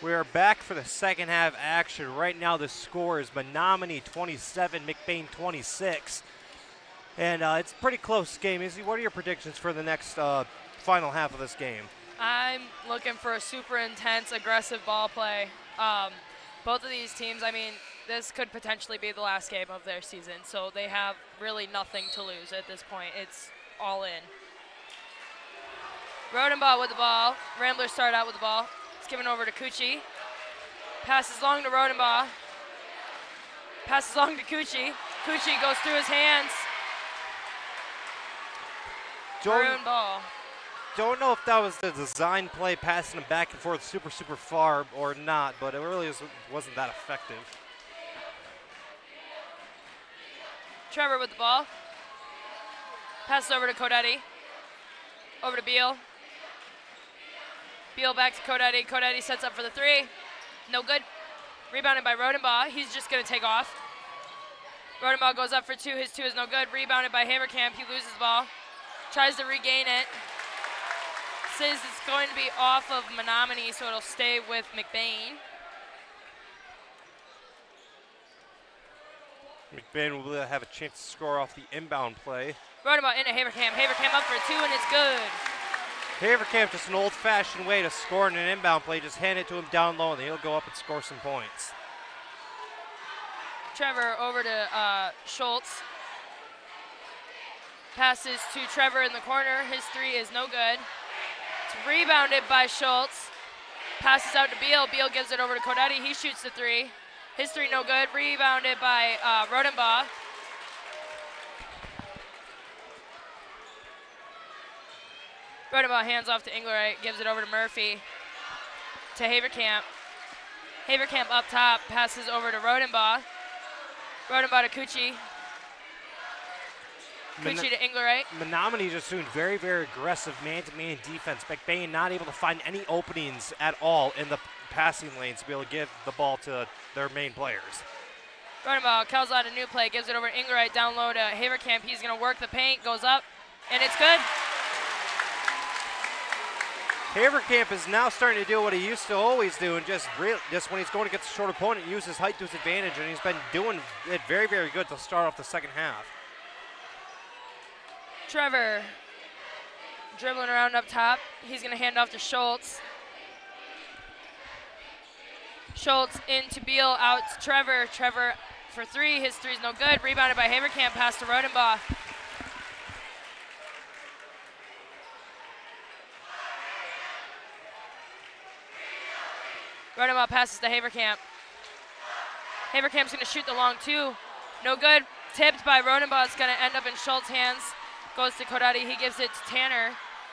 We are back for the second half action. Right now the score is Menominee 27, McBain 26. And it's a pretty close game. Izzy, what are your predictions for the next final half of this game? I'm looking for a super intense, aggressive ball play. Both of these teams, I mean, this could potentially be the last game of their season, so they have really nothing to lose at this point. It's all in. Rodenbaugh with the ball. Ramblers start out with the ball. It's given over to Cucci. Passes long to Rodenbaugh. Passes long to Cucci. Cucci goes through his hands. Maroon ball. Don't know if that was the design play, passing him back and forth super far or not, but it really wasn't that effective. Trevor with the ball. Passes over to Codetti. Over to Beal. Beal back to Codetti. Codetti sets up for the three. No good. Rebounded by Rodenbaugh. He's just going to take off. Rodenbaugh goes up for two. His two is no good. Rebounded by Haverkamp. He loses the ball. Tries to regain it. Says it's going to be off of Menominee, so it'll stay with McBain. McBain will have a chance to score off the inbound play. Rodenbaugh into Haverkamp. Haverkamp up for two, and it's good. Haverkamp, just an old-fashioned way to score in an inbound play. Just hand it to him down low, and he'll go up and score some points. Trevor over to Schultz. Passes to Trevor in the corner. His three is no good. It's rebounded by Schultz. Passes out to Beal. Beal gives it over to Codetti. He shoots the three. His three no good. Rebounded by Rodenbaugh. Rodenbaugh hands off to Englerite. Gives it over to Murphy. To Haverkamp. Haverkamp up top. Passes over to Rodenbaugh. Rodenbaugh to Cucci. Cucci to Englerite. Menominee just doing very aggressive man-to-man defense. McBain not able to find any openings at all in the passing lanes to be able to give the ball to their main players. Rodenbaugh calls out a new play, gives it over to Englerite down low to Haverkamp. He's going to work the paint, goes up, and it's good. Haverkamp is now starting to do what he used to always do, and just when he's going against a short opponent, use his height to his advantage, and he's been doing it very good to start off the second half. Trevor dribbling around up top. He's going to hand off to Schultz. Schultz into Beal, out to Trevor. Trevor for three. His three's no good. Rebounded by Haverkamp. Pass to Rodenbaugh. Rodenbaugh passes to Haverkamp. Haverkamp's going to shoot the long two. No good. Tipped by Rodenbaugh. It's going to end up in Schultz's hands. Goes to Codetti. He gives it to Tanner.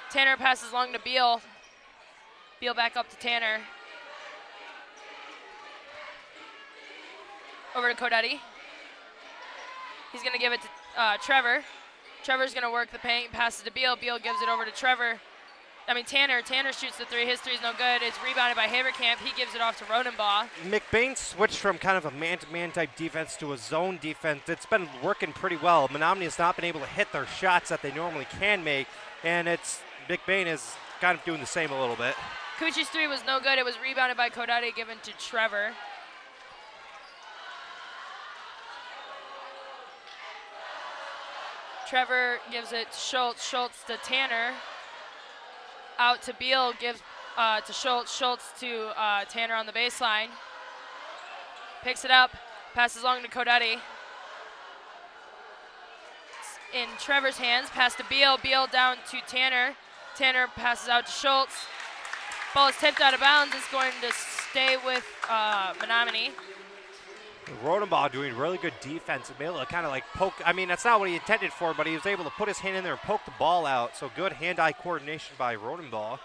Tanner passes long to Beal. Beal back up to Tanner. Over to Codetti. He's going to give it to Trevor. Trevor's going to work the paint. Passes to Beal. Beal gives it over to Tanner. Tanner shoots the three. His three's no good. It's rebounded by Haverkamp. He gives it off to Rodenbaugh. McBain switched from kind of a man-to-man type defense to a zone defense. It's been working pretty well. Menominee has not been able to hit their shots that they normally can make, and McBain is kind of doing the same a little bit. Cucci's three was no good. It was rebounded by Codetti, given to Trevor. Trevor gives it to Schultz. Schultz to Tanner. Out to Beal, gives to Schultz. Schultz to Tanner on the baseline. Picks it up, passes long to Codetti. In Trevor's hands, pass to Beal. Beal down to Tanner. Tanner passes out to Schultz. Ball is tipped out of bounds. It's going to stay with Menominee. Rodenbaugh doing really good defense and able to kind of like poke. I mean, that's not what he intended for, but he was able to put his hand in there and poke the ball out. So good hand-eye coordination by Rodenbaugh.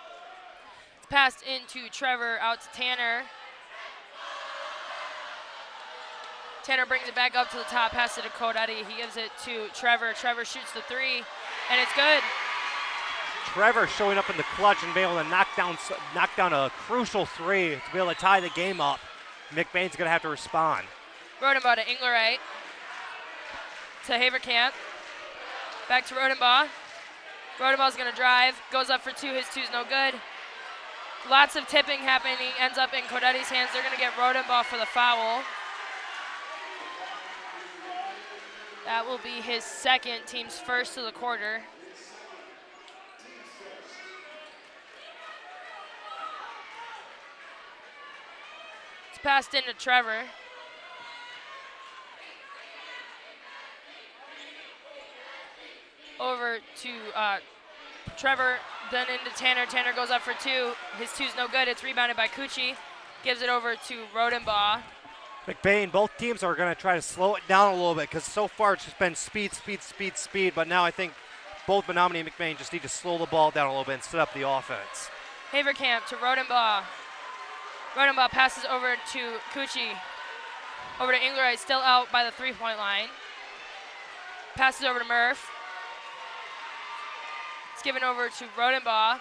It's passed into Trevor, out to Tanner. Tanner brings it back up to the top, passes it to Codetti. He gives it to Trevor. Trevor shoots the three, and it's good. Trevor showing up in the clutch and being able to knock down a crucial three to be able to tie the game up. McBain's going to have to respond. Rodenbaugh to Englerite. To Haverkamp. Back to Rodenbaugh. Rodenbaugh's going to drive. Goes up for two. His two's no good. Lots of tipping happening. Ends up in Codetti's hands. They're going to get Rodenbaugh for the foul. That will be his second, team's first of the quarter. It's passed into Trevor. Over to Trevor, then into Tanner. Tanner goes up for two. His two's no good. It's rebounded by Cucci. Gives it over to Rodenbaugh. McBain, both teams are going to try to slow it down a little bit because so far it's just been speed, speed, speed, speed. But now I think both Menominee and McBain just need to slow the ball down a little bit and set up the offense. Haverkamp to Rodenbaugh. Rodenbaugh passes over to Cucci. Over to Inglerite, still out by the three-point line. Passes over to Murph. It's given over to Rodenbaugh.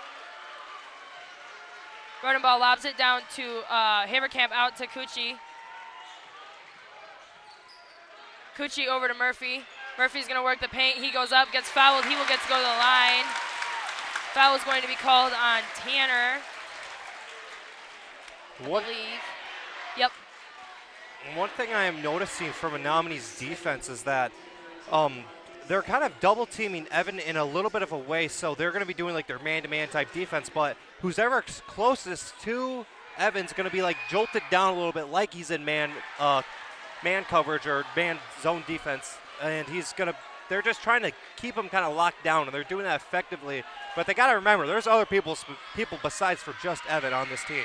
Rodenbaugh lobs it down to Haverkamp, out to Cucci. Cucci over to Murphy. Murphy's going to work the paint. He goes up, gets fouled. He will get to go to the line. Foul is going to be called on Tanner. I believe. Yep. One thing I am noticing from Menominee's defense is that they're kind of double teaming Evan in a little bit of a way, so they're going to be doing like their man-to-man type defense, but who's ever closest to Evan's going to be like jolted down a little bit like he's in man coverage or man zone defense, and they're just trying to keep him kind of locked down, and they're doing that effectively. But they got to remember, there's other people besides for just Evan on this team.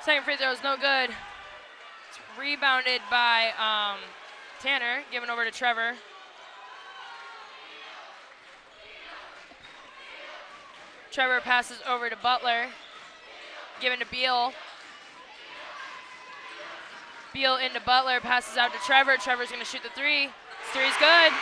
Second free throw is no good. It's rebounded by Tanner, given over to Trevor. Trevor passes over to Butler, given to Beal. Beal into Butler, passes out to Trevor. Trevor's going to shoot the three. His three's good.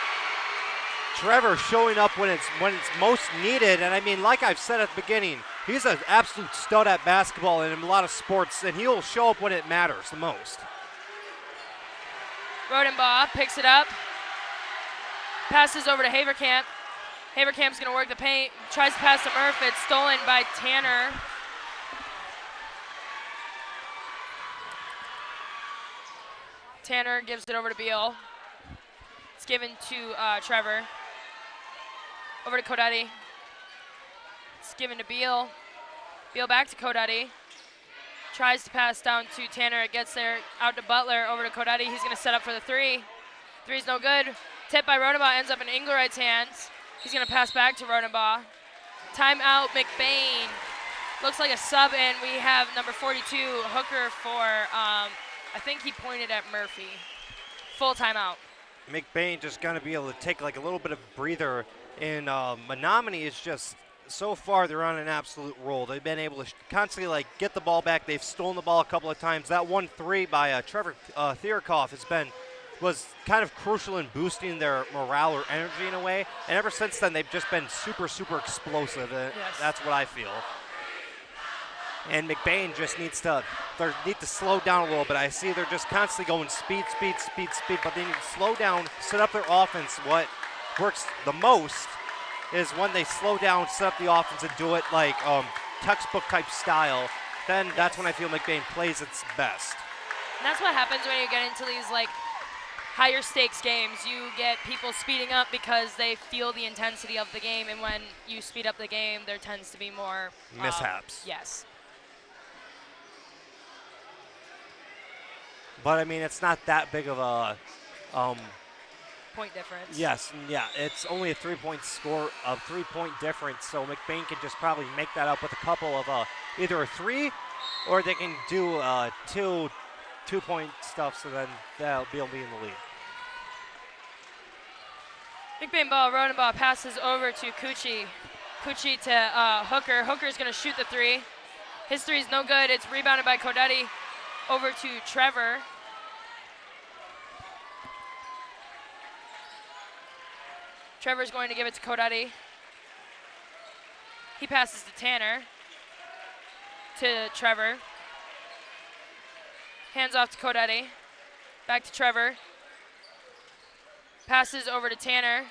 Trevor showing up when it's most needed, and I mean, like I've said at the beginning, he's an absolute stud at basketball and in a lot of sports, and he'll show up when it matters the most. Rodenbaugh picks it up, passes over to Haverkamp. Haverkamp's going to work the paint, tries to pass to Murph. It's stolen by Tanner. Tanner gives it over to Beal. It's given to Trevor. Over to Codetti. It's given to Beal. Beal back to Codetti. Tries to pass down to Tanner. It gets there, out to Butler, over to Codetti. He's going to set up for the three. Three's no good. Tip by Rodenbaugh ends up in Inglerite's hands. He's going to pass back to Rodenbaugh. Timeout, McBain. Looks like a sub, and we have number 42, Hooker, for, I think he pointed at Murphy. Full timeout. McBain just going to be able to take like a little bit of breather, and Menominee is just, so far they're on an absolute roll. They've been able to constantly like get the ball back. They've stolen the ball a couple of times. That 1-3 by Trevor Thierkoff was kind of crucial in boosting their morale or energy in a way. And ever since then, they've just been super, super explosive. Yes. That's what I feel. And McBain just need to slow down a little bit. I see they're just constantly going speed, speed, speed, speed, but they need to slow down, set up their offense. What works the most is when they slow down, set up the offense, and do it like textbook type style. Then that's when I feel McBain plays its best. And that's what happens when you get into these like higher stakes games. You get people speeding up because they feel the intensity of the game, and when you speed up the game, there tends to be more mishaps. Yes. But I mean, it's not that big of a point difference. Yes, yeah, it's only a 3-point score, a 3-point difference, so McBain can just probably make that up with a couple of either a three, or they can do two-point stuff, so then they'll be able to be in the lead. McBain ball, Rodenbaugh passes over to Cucci. Cucci to Hooker. Hooker's going to shoot the three. His three's no good. It's rebounded by Codetti. Over to Trevor. Trevor's going to give it to Codetti. He passes to Tanner. To Trevor. Hands off to Codetti. Back to Trevor. Passes over to Tanner.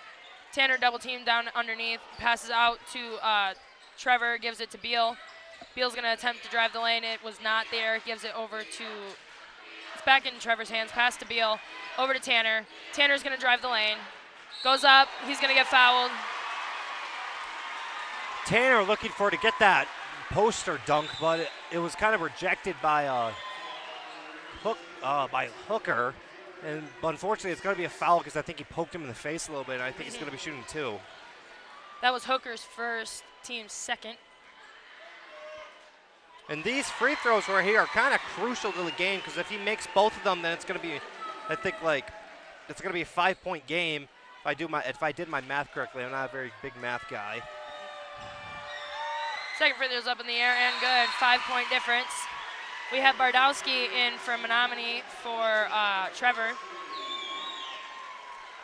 Tanner double teamed down underneath. Passes out to Trevor. Gives it to Beal. Beal's going to attempt to drive the lane. It was not there. Gives it over to, it's back in Trevor's hands. Pass to Beal. Over to Tanner. Tanner's going to drive the lane. Goes up. He's going to get fouled. Tanner looking for to get that poster dunk, but it was kind of rejected by Hooker. But unfortunately, it's going to be a foul because I think he poked him in the face a little bit, and I think he's going to be shooting 2. That was Hooker's first, team's second. And these free throws right here are kind of crucial to the game because if he makes both of them, then it's going to be, I think, like, it's going to be a 5-point game if I did my math correctly. I'm not a very big math guy. Second free throw's up in the air and good. 5-point difference. We have Bardowski in for Menominee for Trevor.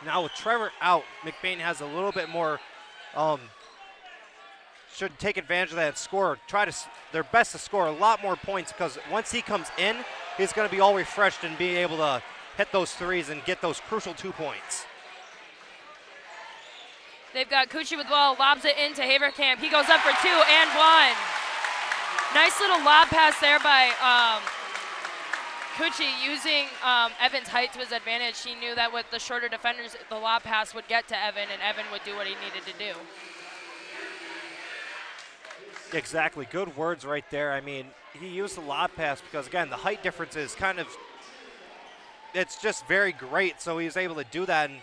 Now with Trevor out, McBain has a little bit more, should take advantage of that and score, their best to score a lot more points because once he comes in, he's going to be all refreshed and be able to hit those threes and get those crucial 2 points. They've got Cucci with the ball, lobs it into Haverkamp. He goes up for 2 and 1. Nice little lob pass there by Cucci using Evan's height to his advantage. He knew that with the shorter defenders, the lob pass would get to Evan, and Evan would do what he needed to do. Exactly. Good words right there. I mean, he used the lob pass because, again, the height difference is kind of, it's just very great. So he was able to do that, and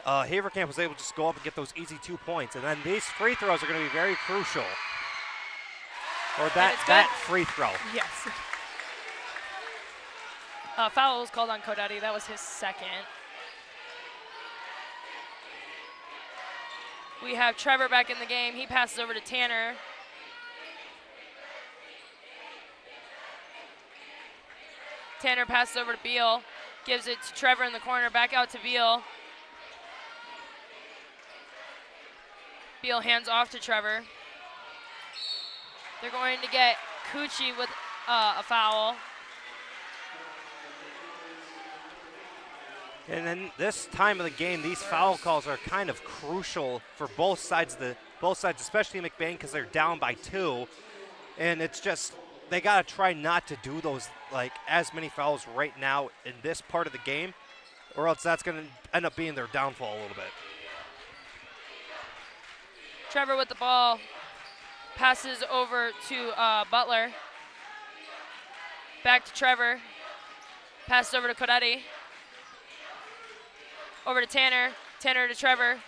Haverkamp was able to just go up and get those easy 2 points. And then these free throws are going to be very crucial. Or that free throw. Yes. Foul was called on Codetti. That was his second. We have Trevor back in the game. He passes over to Tanner. Tanner passes over to Beal. Gives it to Trevor in the corner. Back out to Beal. Beal hands off to Trevor. They're going to get Cucci with a foul. And then this time of the game, these foul calls are kind of crucial for both sides, especially McBain because they're down by 2. And it's just, they got to try not to do those, like, as many fouls right now in this part of the game, or else that's going to end up being their downfall a little bit. Trevor with the ball. Passes over to Butler. Back to Trevor. Passes over to Codetti. Over to Tanner. Tanner to Trevor.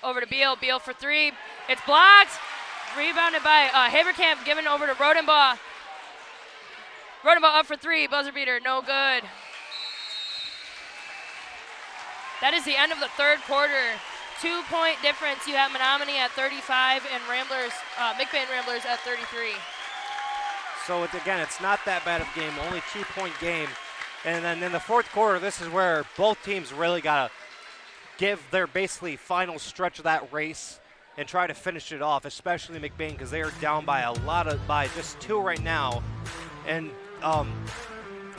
Over to Beal. Beal for 3. It's blocked. Rebounded by Haverkamp. Given over to Rodenbaugh. Rodenbaugh up for 3. Buzzer beater. No good. That is the end of the third quarter. 2-point difference. You have Menominee at 35 and McBain Ramblers at 33. So again, it's not that bad of a game, only 2-point game. And then in the fourth quarter, this is where both teams really got to give their basically final stretch of that race and try to finish it off, especially McBain because they are down by by just 2 right now. And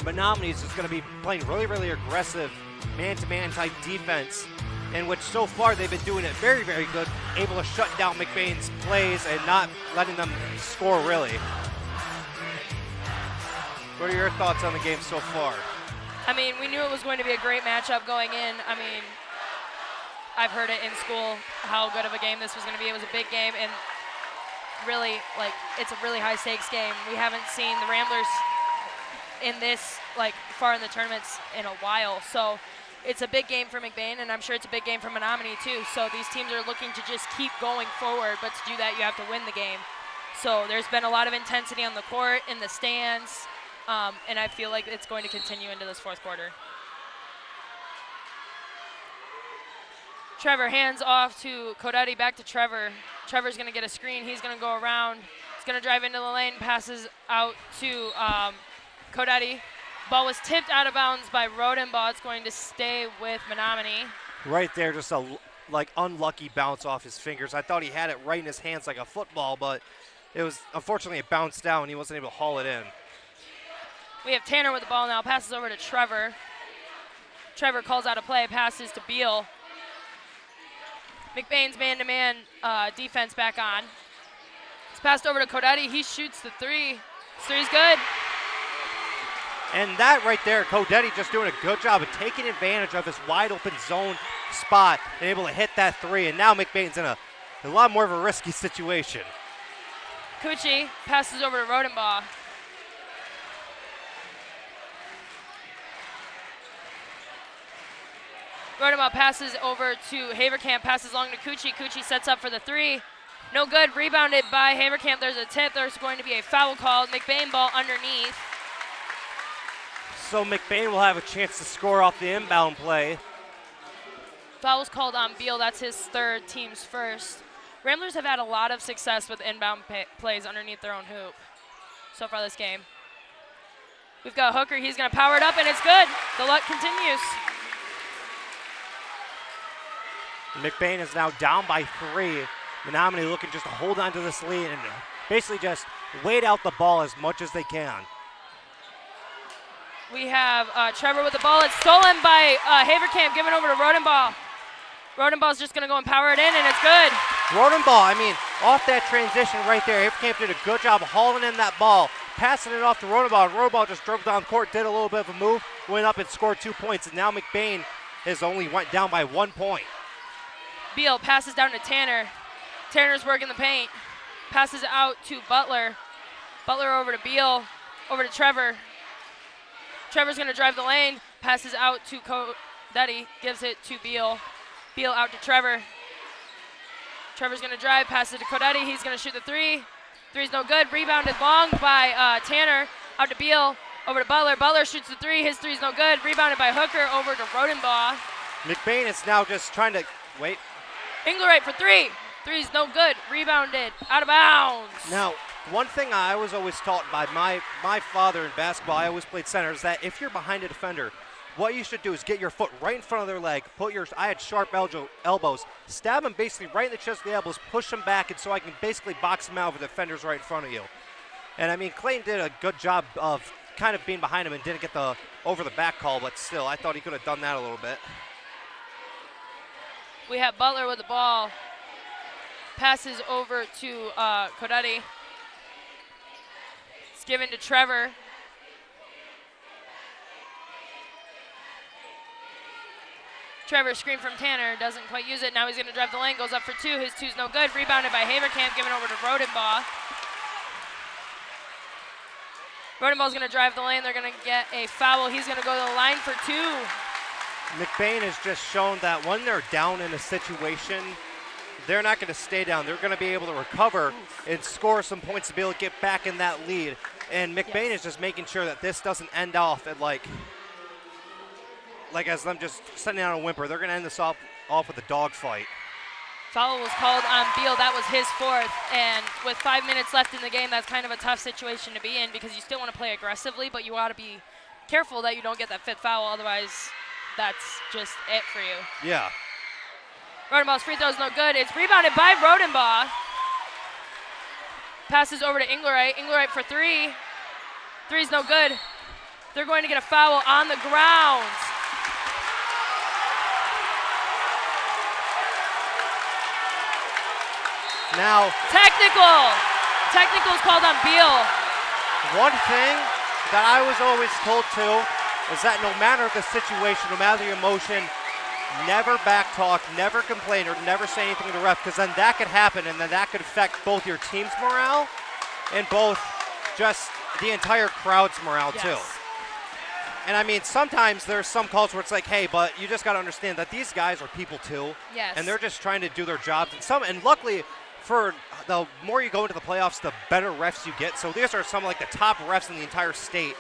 Menominee is just going to be playing really, really aggressive man-to-man type defense, in which so far they've been doing it very, very good, able to shut down McBain's plays and not letting them score really. What are your thoughts on the game so far? I mean, we knew it was going to be a great matchup going in. I mean, I've heard it in school how good of a game this was going to be. It was a big game, and really, like, it's a really high-stakes game. We haven't seen the Ramblers in this, like, far in the tournaments in a while. So it's a big game for McBain, and I'm sure it's a big game for Menominee too. So these teams are looking to just keep going forward, but to do that, you have to win the game. So there's been a lot of intensity on the court, in the stands, and I feel like it's going to continue into this fourth quarter. Trevor hands off to Codetti, back to Trevor. Trevor's going to get a screen. He's going to go around. He's going to drive into the lane, passes out to Codetti. Ball was tipped out of bounds by Rodenbaugh. It's going to stay with Menominee. Right there, just a unlucky bounce off his fingers. I thought he had it right in his hands like a football, but it was, unfortunately, it bounced down. He wasn't able to haul it in. We have Tanner with the ball now, passes over to Trevor. Trevor calls out a play, passes to Beal. McBain's man-to-man defense back on. It's passed over to Codetti. He shoots the three. Three's good. And that right there, Codetti just doing a good job of taking advantage of his wide open zone spot and able to hit that three. And now McBain's in a lot more of a risky situation. Cucci passes over to Rodenbaugh. Rodenbaugh passes over to Haverkamp, passes long to Cucci. Cucci sets up for the three. No good, rebounded by Haverkamp. There's a tip, there's going to be a foul called. McBain ball underneath. So McBain will have a chance to score off the inbound play. Foul's called on Beal, that's his third, team's first. Ramblers have had a lot of success with inbound plays underneath their own hoop so far this game. We've got Hooker, he's gonna power it up and it's good. The luck continues. McBain is now down by 3. Menominee looking just to hold on to this lead and basically just wait out the ball as much as they can. We have Trevor with the ball. It's stolen by Haverkamp, given over to Rodenbaugh. Rodenbaugh's just going to go and power it in, and it's good. Rodenbaugh, I mean, off that transition right there, Haverkamp did a good job of hauling in that ball, passing it off to Rodenbaugh. Rodenbaugh just drove down court, did a little bit of a move, went up and scored 2 points, and now McBain has only went down by 1 point. Beal passes down to Tanner. Tanner's working the paint. Passes out to Butler. Butler over to Beal, over to Trevor. Trevor's going to drive the lane, passes out to Codetti, gives it to Beal. Beal out to Trevor. Trevor's going to drive, passes to Codetti. He's going to shoot the three. Three's no good. Rebounded long by Tanner. Out to Beal, over to Butler. Butler shoots the three. His three's no good. Rebounded by Hooker, over to Rodenbaugh. McBain is now just trying to, wait. Inglerite for three. Three's no good. Rebounded, out of bounds. Now, one thing I was always taught by my father in basketball, I always played center, is that if you're behind a defender, what you should do is get your foot right in front of their leg, I had sharp elbows, stab them basically right in the chest of the elbows, push them back, and so I can basically box them out with the defenders right in front of you. And I mean, Clayton did a good job of kind of being behind him and didn't get the over the back call, but still, I thought he could have done that a little bit. We have Butler with the ball. Passes over to Codetti. It's given to Trevor. Trevor screen from Tanner, doesn't quite use it. Now he's going to drive the lane, goes up for two. His two's no good. Rebounded by Haverkamp, given over to Rodenbaugh. Rodenbaugh's going to drive the lane. They're going to get a foul. He's going to go to the line for two. McBain has just shown that when they're down in a situation, they're not going to stay down. They're going to be able to recover and score some points to be able to get back in that lead. And McBain is just making sure that this doesn't end off at like as them just sending out a whimper. They're going to end this off with a dogfight. Foul was called on Beal. That was his fourth. And with 5 minutes left in the game, that's kind of a tough situation to be in because you still want to play aggressively, but you ought to be careful that you don't get that fifth foul. Otherwise, that's just it for you. Yeah. Rodenbaugh's free throw's no good. It's rebounded by Rodenbaugh. Passes over to Inglerite. Inglerite for three. Three's no good. They're going to get a foul on the ground. Now, Technical's called on Beal. One thing that I was always told too is that no matter the situation, no matter the emotion, never backtalk, never complain, or never say anything to the ref, because then that could happen, and then that could affect both your team's morale and both just the entire crowd's morale too. And I mean, sometimes there's some calls where it's like, hey, but you just got to understand that these guys are people too, and they're just trying to do their jobs. And luckily, for the more you go into the playoffs, the better refs you get. So these are some of like the top refs in the entire state.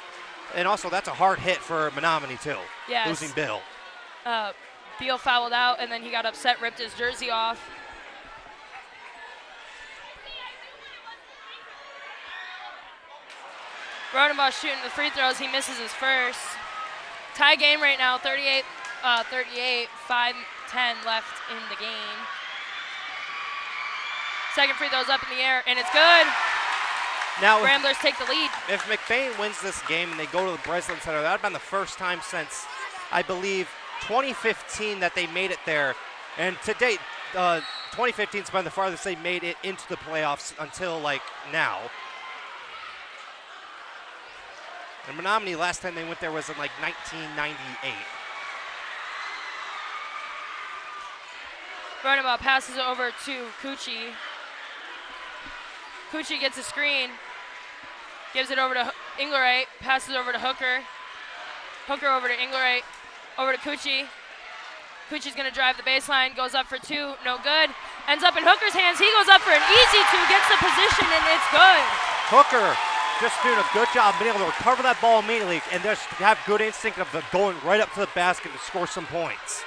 And also, that's a hard hit for Menominee too, losing Bill. Beal fouled out, and then he got upset, ripped his jersey off. Rodenbaugh shooting the free throws. He misses his first. Tie game right now, 38, 5-10 left in the game. Second free throw's up in the air, and it's good. Now, Ramblers take the lead. If McBain wins this game and they go to the Breslin Center, that would have been the first time since, I believe, 2015 that they made it there. And to date, 2015's been the farthest they made it into the playoffs until like now. And Menominee, last time they went there was in like 1998. Roundabout passes it over to Cucci. Cucci gets a screen, gives it over to Inglerite, passes over to Hooker. Hooker over to Inglerite, over to Cucci. Cucci's gonna drive the baseline, goes up for two, no good. Ends up in Hooker's hands, he goes up for an easy two, gets the position, and it's good. Hooker just doing a good job being able to recover that ball immediately and just have good instinct of going right up to the basket to score some points.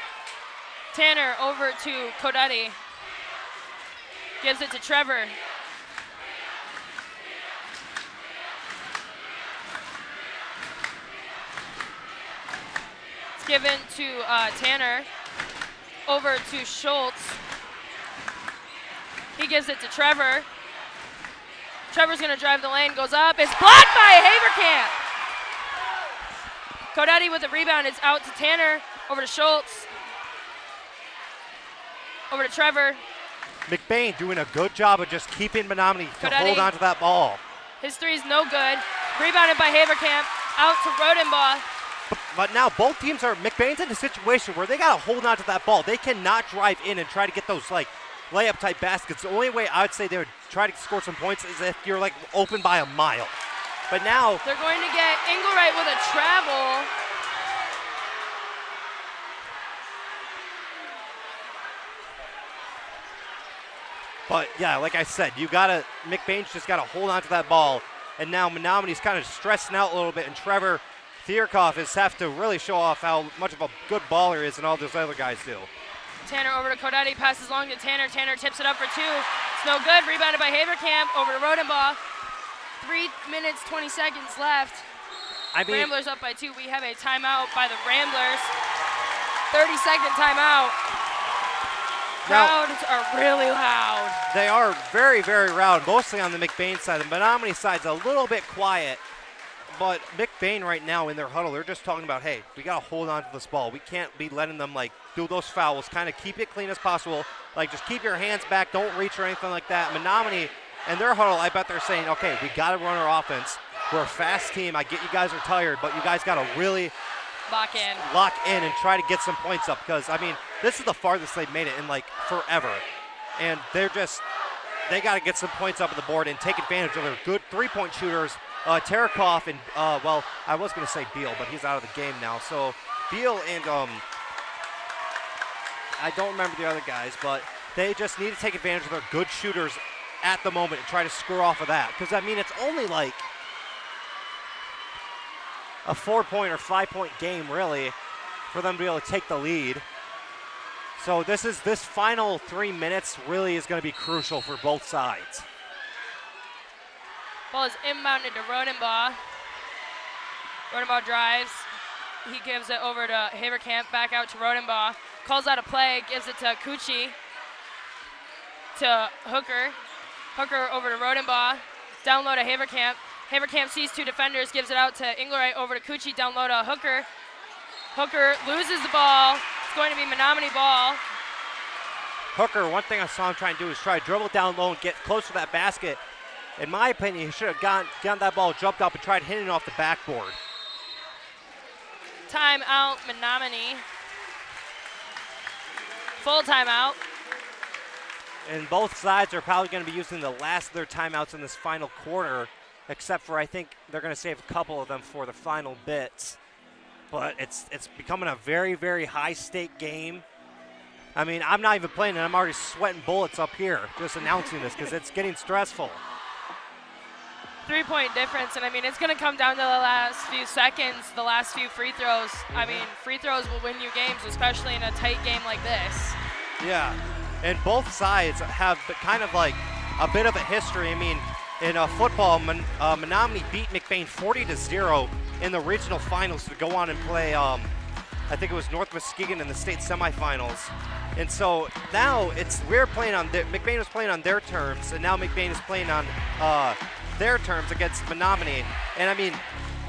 Tanner over to Codetti. Gives it to Trevor. It's given to Tanner. Over to Schultz. He gives it to Trevor. Trevor's gonna drive the lane, goes up. It's blocked by Haverkamp. Codetti with the rebound. It's out to Tanner. Over to Schultz. Over to Trevor. McBain doing a good job of just keeping Menominee to Codetti. hold on to that ball. His three's no good. Rebounded by Haverkamp. Out to Rodenbaugh. But now both teams are, McBain's in a situation where they got to hold on to that ball. They cannot drive in and try to get those like layup type baskets. The only way I would say they would try to score some points is if you're like open by a mile. But now they're going to get Inglerite with a travel. But yeah, like I said, McBain's just gotta hold on to that ball. And now Menominee's kind of stressing out a little bit, and Trevor Thierkoff is have to really show off how much of a good baller he is and all those other guys do. Tanner over to Codetti, passes long to Tanner. Tanner tips it up for two. It's no good, rebounded by Haverkamp, over to Rodenbaugh. 3 minutes, 20 seconds left. Ramblers up by two. We have a timeout by the Ramblers. 30-second timeout. Crowds are really loud. They are very, very loud, mostly on the McBain side. The Menominee side's a little bit quiet, but McBain right now in their huddle, they're just talking about, hey, we got to hold on to this ball. We can't be letting them, like, do those fouls. Kind of keep it clean as possible. Like, just keep your hands back. Don't reach or anything like that. Menominee and their huddle, I bet they're saying, okay, we got to run our offense. We're a fast team. I get you guys are tired, but you guys got to really lock in and try to get some points up, because, I mean, this is the farthest they've made it in, like, forever. And they got to get some points up on the board and take advantage of their good three-point shooters. Tarakoff and, well, I was going to say Beal, but he's out of the game now. So Beal and I don't remember the other guys, but they just need to take advantage of their good shooters at the moment and try to score off of that. Because, I mean, it's only like a 4-point or 5-point game, really, for them to be able to take the lead. So this final 3 minutes really is going to be crucial for both sides. Ball is inbounded to Rodenbaugh. Rodenbaugh drives. He gives it over to Haverkamp, back out to Rodenbaugh. Calls out a play, gives it to Cucci, to Hooker. Hooker over to Rodenbaugh. Down low to Haverkamp. Haverkamp sees two defenders, gives it out to Inglerite, over to Cucci, down low to Hooker. Hooker loses the ball. It's going to be Menominee ball. Hooker, one thing I saw him try and do is try to dribble down low and get close to that basket. In my opinion, he should have gotten that ball, jumped up, and tried hitting it off the backboard. Timeout, Menominee. Full timeout. And both sides are probably going to be using the last of their timeouts in this final quarter, except for I think they're going to save a couple of them for the final bits. But it's becoming a very, very high-stake game. I mean, I'm not even playing, and I'm already sweating bullets up here just announcing this because it's getting stressful. 3-point difference, and I mean, it's going to come down to the last few seconds, the last few free throws. I mean, free throws will win you games, especially in a tight game like this. Yeah, and both sides have kind of like a bit of a history. I mean, in football, Menominee beat McBain 40-0 in the regional finals to go on and play, I think it was North Muskegon in the state semifinals. And so now we're playing on McBain was playing on their terms, and now McBain is playing on their terms against Menominee. And I mean,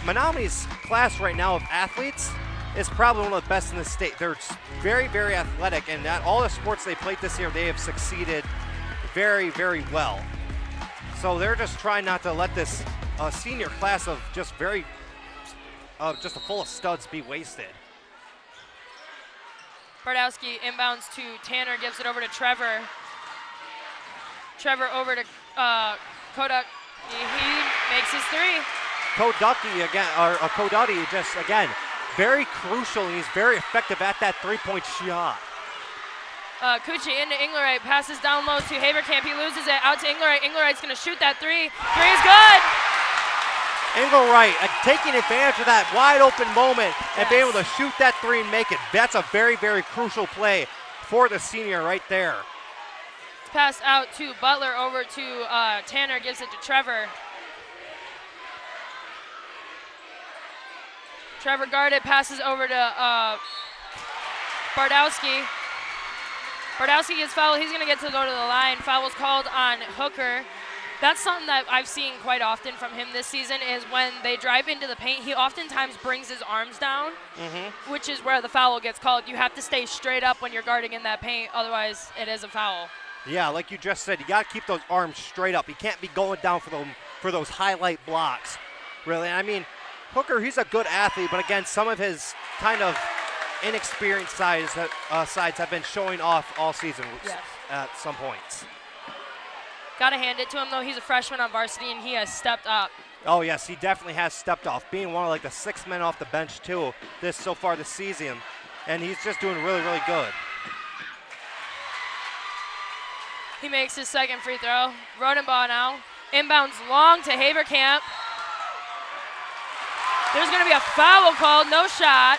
Menominee's class right now of athletes is probably one of the best in the state. They're very, very athletic, and at all the sports they played this year, they have succeeded very, very well. So they're just trying not to let this senior class of just just a full of studs be wasted. Bardowski inbounds to Tanner, gives it over to Trevor. Trevor over to Kodak. He makes his three. Kodaki again, or Kodati just again, very crucial, and he's very effective at that three-point shot. Kuchi into Inglerite, passes down low to Haverkamp. He loses it out to Inglerite. Inglerite's going to shoot that three. Three is good. Inglerite taking advantage of that wide open moment and being able to shoot that three and make it. That's a very, very crucial play for the senior right there. It's passed out to Butler, over to Tanner, gives it to Trevor. Trevor guarded, passes over to Bardowski. Bardowski gets fouled. He's going to get to go to the line. Foul was called on Hooker. That's something that I've seen quite often from him this season, is when they drive into the paint, he oftentimes brings his arms down, which is where the foul gets called. You have to stay straight up when you're guarding in that paint, otherwise it is a foul. Yeah, like you just said, you got to keep those arms straight up. You can't be going down for those highlight blocks, really. I mean, Hooker, he's a good athlete, but again, some of his kind of inexperienced sides have been showing off all season at some points. Got to hand it to him, though. He's a freshman on varsity, and he has stepped up. Oh, yes, he definitely has stepped off, being one of like the 6 men off the bench, too, so far this season. And he's just doing really, really good. He makes his second free throw. Rodenbaugh now. Inbounds long to Haverkamp. There's going to be a foul called, no shot.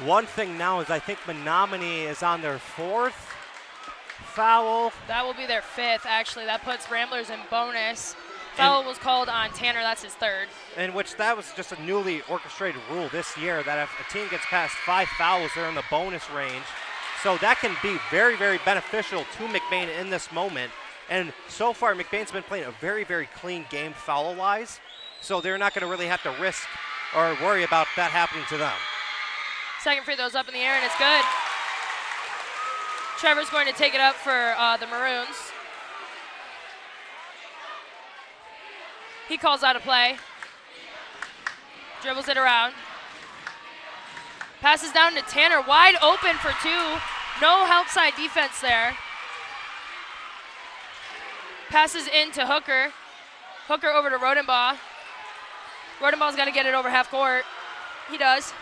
One thing now is I think Menominee is on their 4th foul. That will be their 5th, actually. That puts Ramblers in bonus. Foul was called on Tanner. That's his 3rd. In which that was just a newly orchestrated rule this year, that if a team gets past 5 fouls, they're in the bonus range. So that can be very, very beneficial to McBain in this moment. And so far, McBain's been playing a very, very clean game foul-wise. So they're not going to really have to risk or worry about that happening to them. Second free throw's up in the air, and it's good. Trevor's going to take it up for the Maroons. He calls out a play. Dribbles it around. Passes down to Tanner, wide open for 2. No help side defense there. Passes into Hooker. Hooker over to Rodenbaugh. Rodenbaugh's got to get it over half court. He does.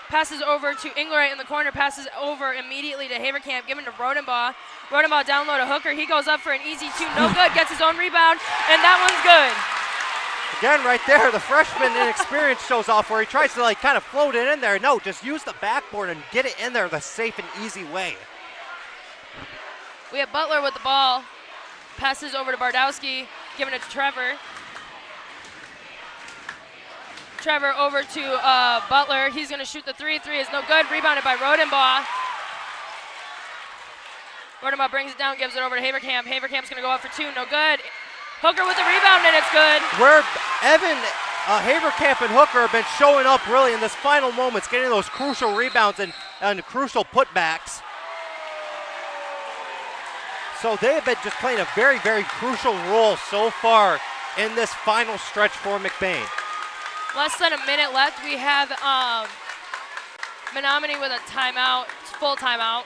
Passes over to Inglerite in the corner, passes over immediately to Haverkamp, given to Rodenbaugh. Rodenbaugh down low to Hooker. He goes up for an easy 2, no good, gets his own rebound, and that one's good. Again, right there, the freshman inexperience shows off, where he tries to kind of float it in there. No, just use the backboard and get it in there the safe and easy way. We have Butler with the ball. Passes over to Bardowski, giving it to Trevor. Trevor over to Butler. He's going to shoot the 3. 3 is no good. Rebounded by Rodenbaugh. Rodenbaugh brings it down, gives it over to Haverkamp. Haverkamp's going to go up for 2. No good. Hooker with the rebound, and it's good. Where Haverkamp and Hooker have been showing up really in this final moments, getting those crucial rebounds and crucial putbacks. So they have been just playing a very, very crucial role so far in this final stretch for McBain. Less than a minute left. We have Menominee with a timeout, full timeout.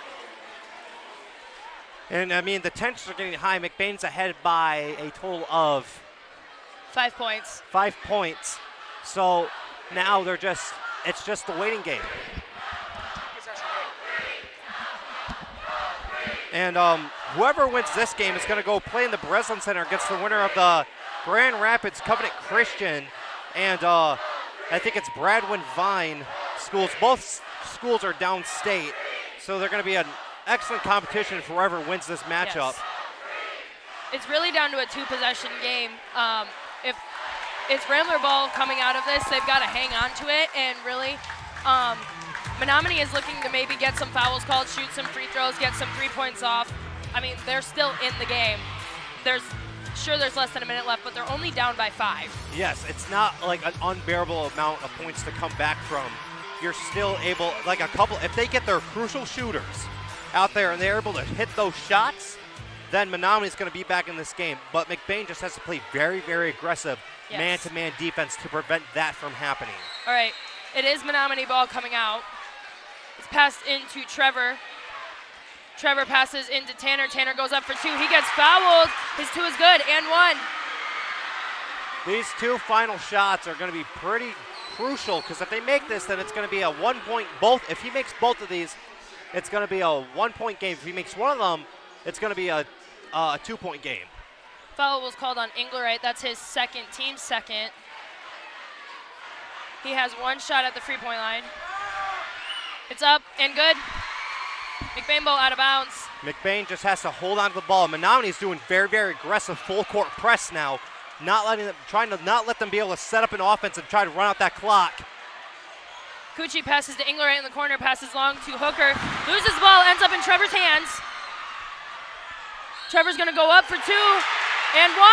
And I mean, the tensions are getting high. McBain's ahead by a total of 5 points. 5 points. So now it's just the waiting game. And whoever wins this game is going to go play in the Breslin Center against the winner of the Grand Rapids Covenant Christian and I think it's Bradwin Vine schools. Both schools are downstate, so they're going to be an excellent competition for whoever wins this matchup. Yes. It's really down to a 2-possession game. If it's Rambler ball coming out of this, they've got to hang on to it, and really Menominee is looking to maybe get some fouls called, shoot some free throws, get some 3 points off. I mean, they're still in the game. There's Sure, there's less than a minute left, but they're only down by 5. Yes, it's not like an unbearable amount of points to come back from. You're still able, like a couple, if they get their crucial shooters out there and they're able to hit those shots, then Menominee is going to be back in this game. But McBain just has to play very, very aggressive man-to-man defense to prevent that from happening. All right, it is Menominee ball coming out. It's passed into Trevor. Trevor passes into Tanner. Tanner goes up for 2. He gets fouled. His 2 is good, and 1. These 2 final shots are going to be pretty crucial because if they make this, then it's going to be a 1-point both. If he makes both of these, it's going to be a 1-point game. If he makes one of them, it's going to be a 2-point game. Foul was called on Inglerite. That's his team second. He has 1 shot at the free-point line. It's up and good. McBain ball out of bounds. McBain just has to hold on to the ball. Menominee is doing very, very aggressive full-court press now, trying to not let them be able to set up an offense and try to run out that clock. Cucci passes to Inglerite in the corner, passes long to Hooker. Loses the ball, ends up in Trevor's hands. Trevor's going to go up for 2 and 1.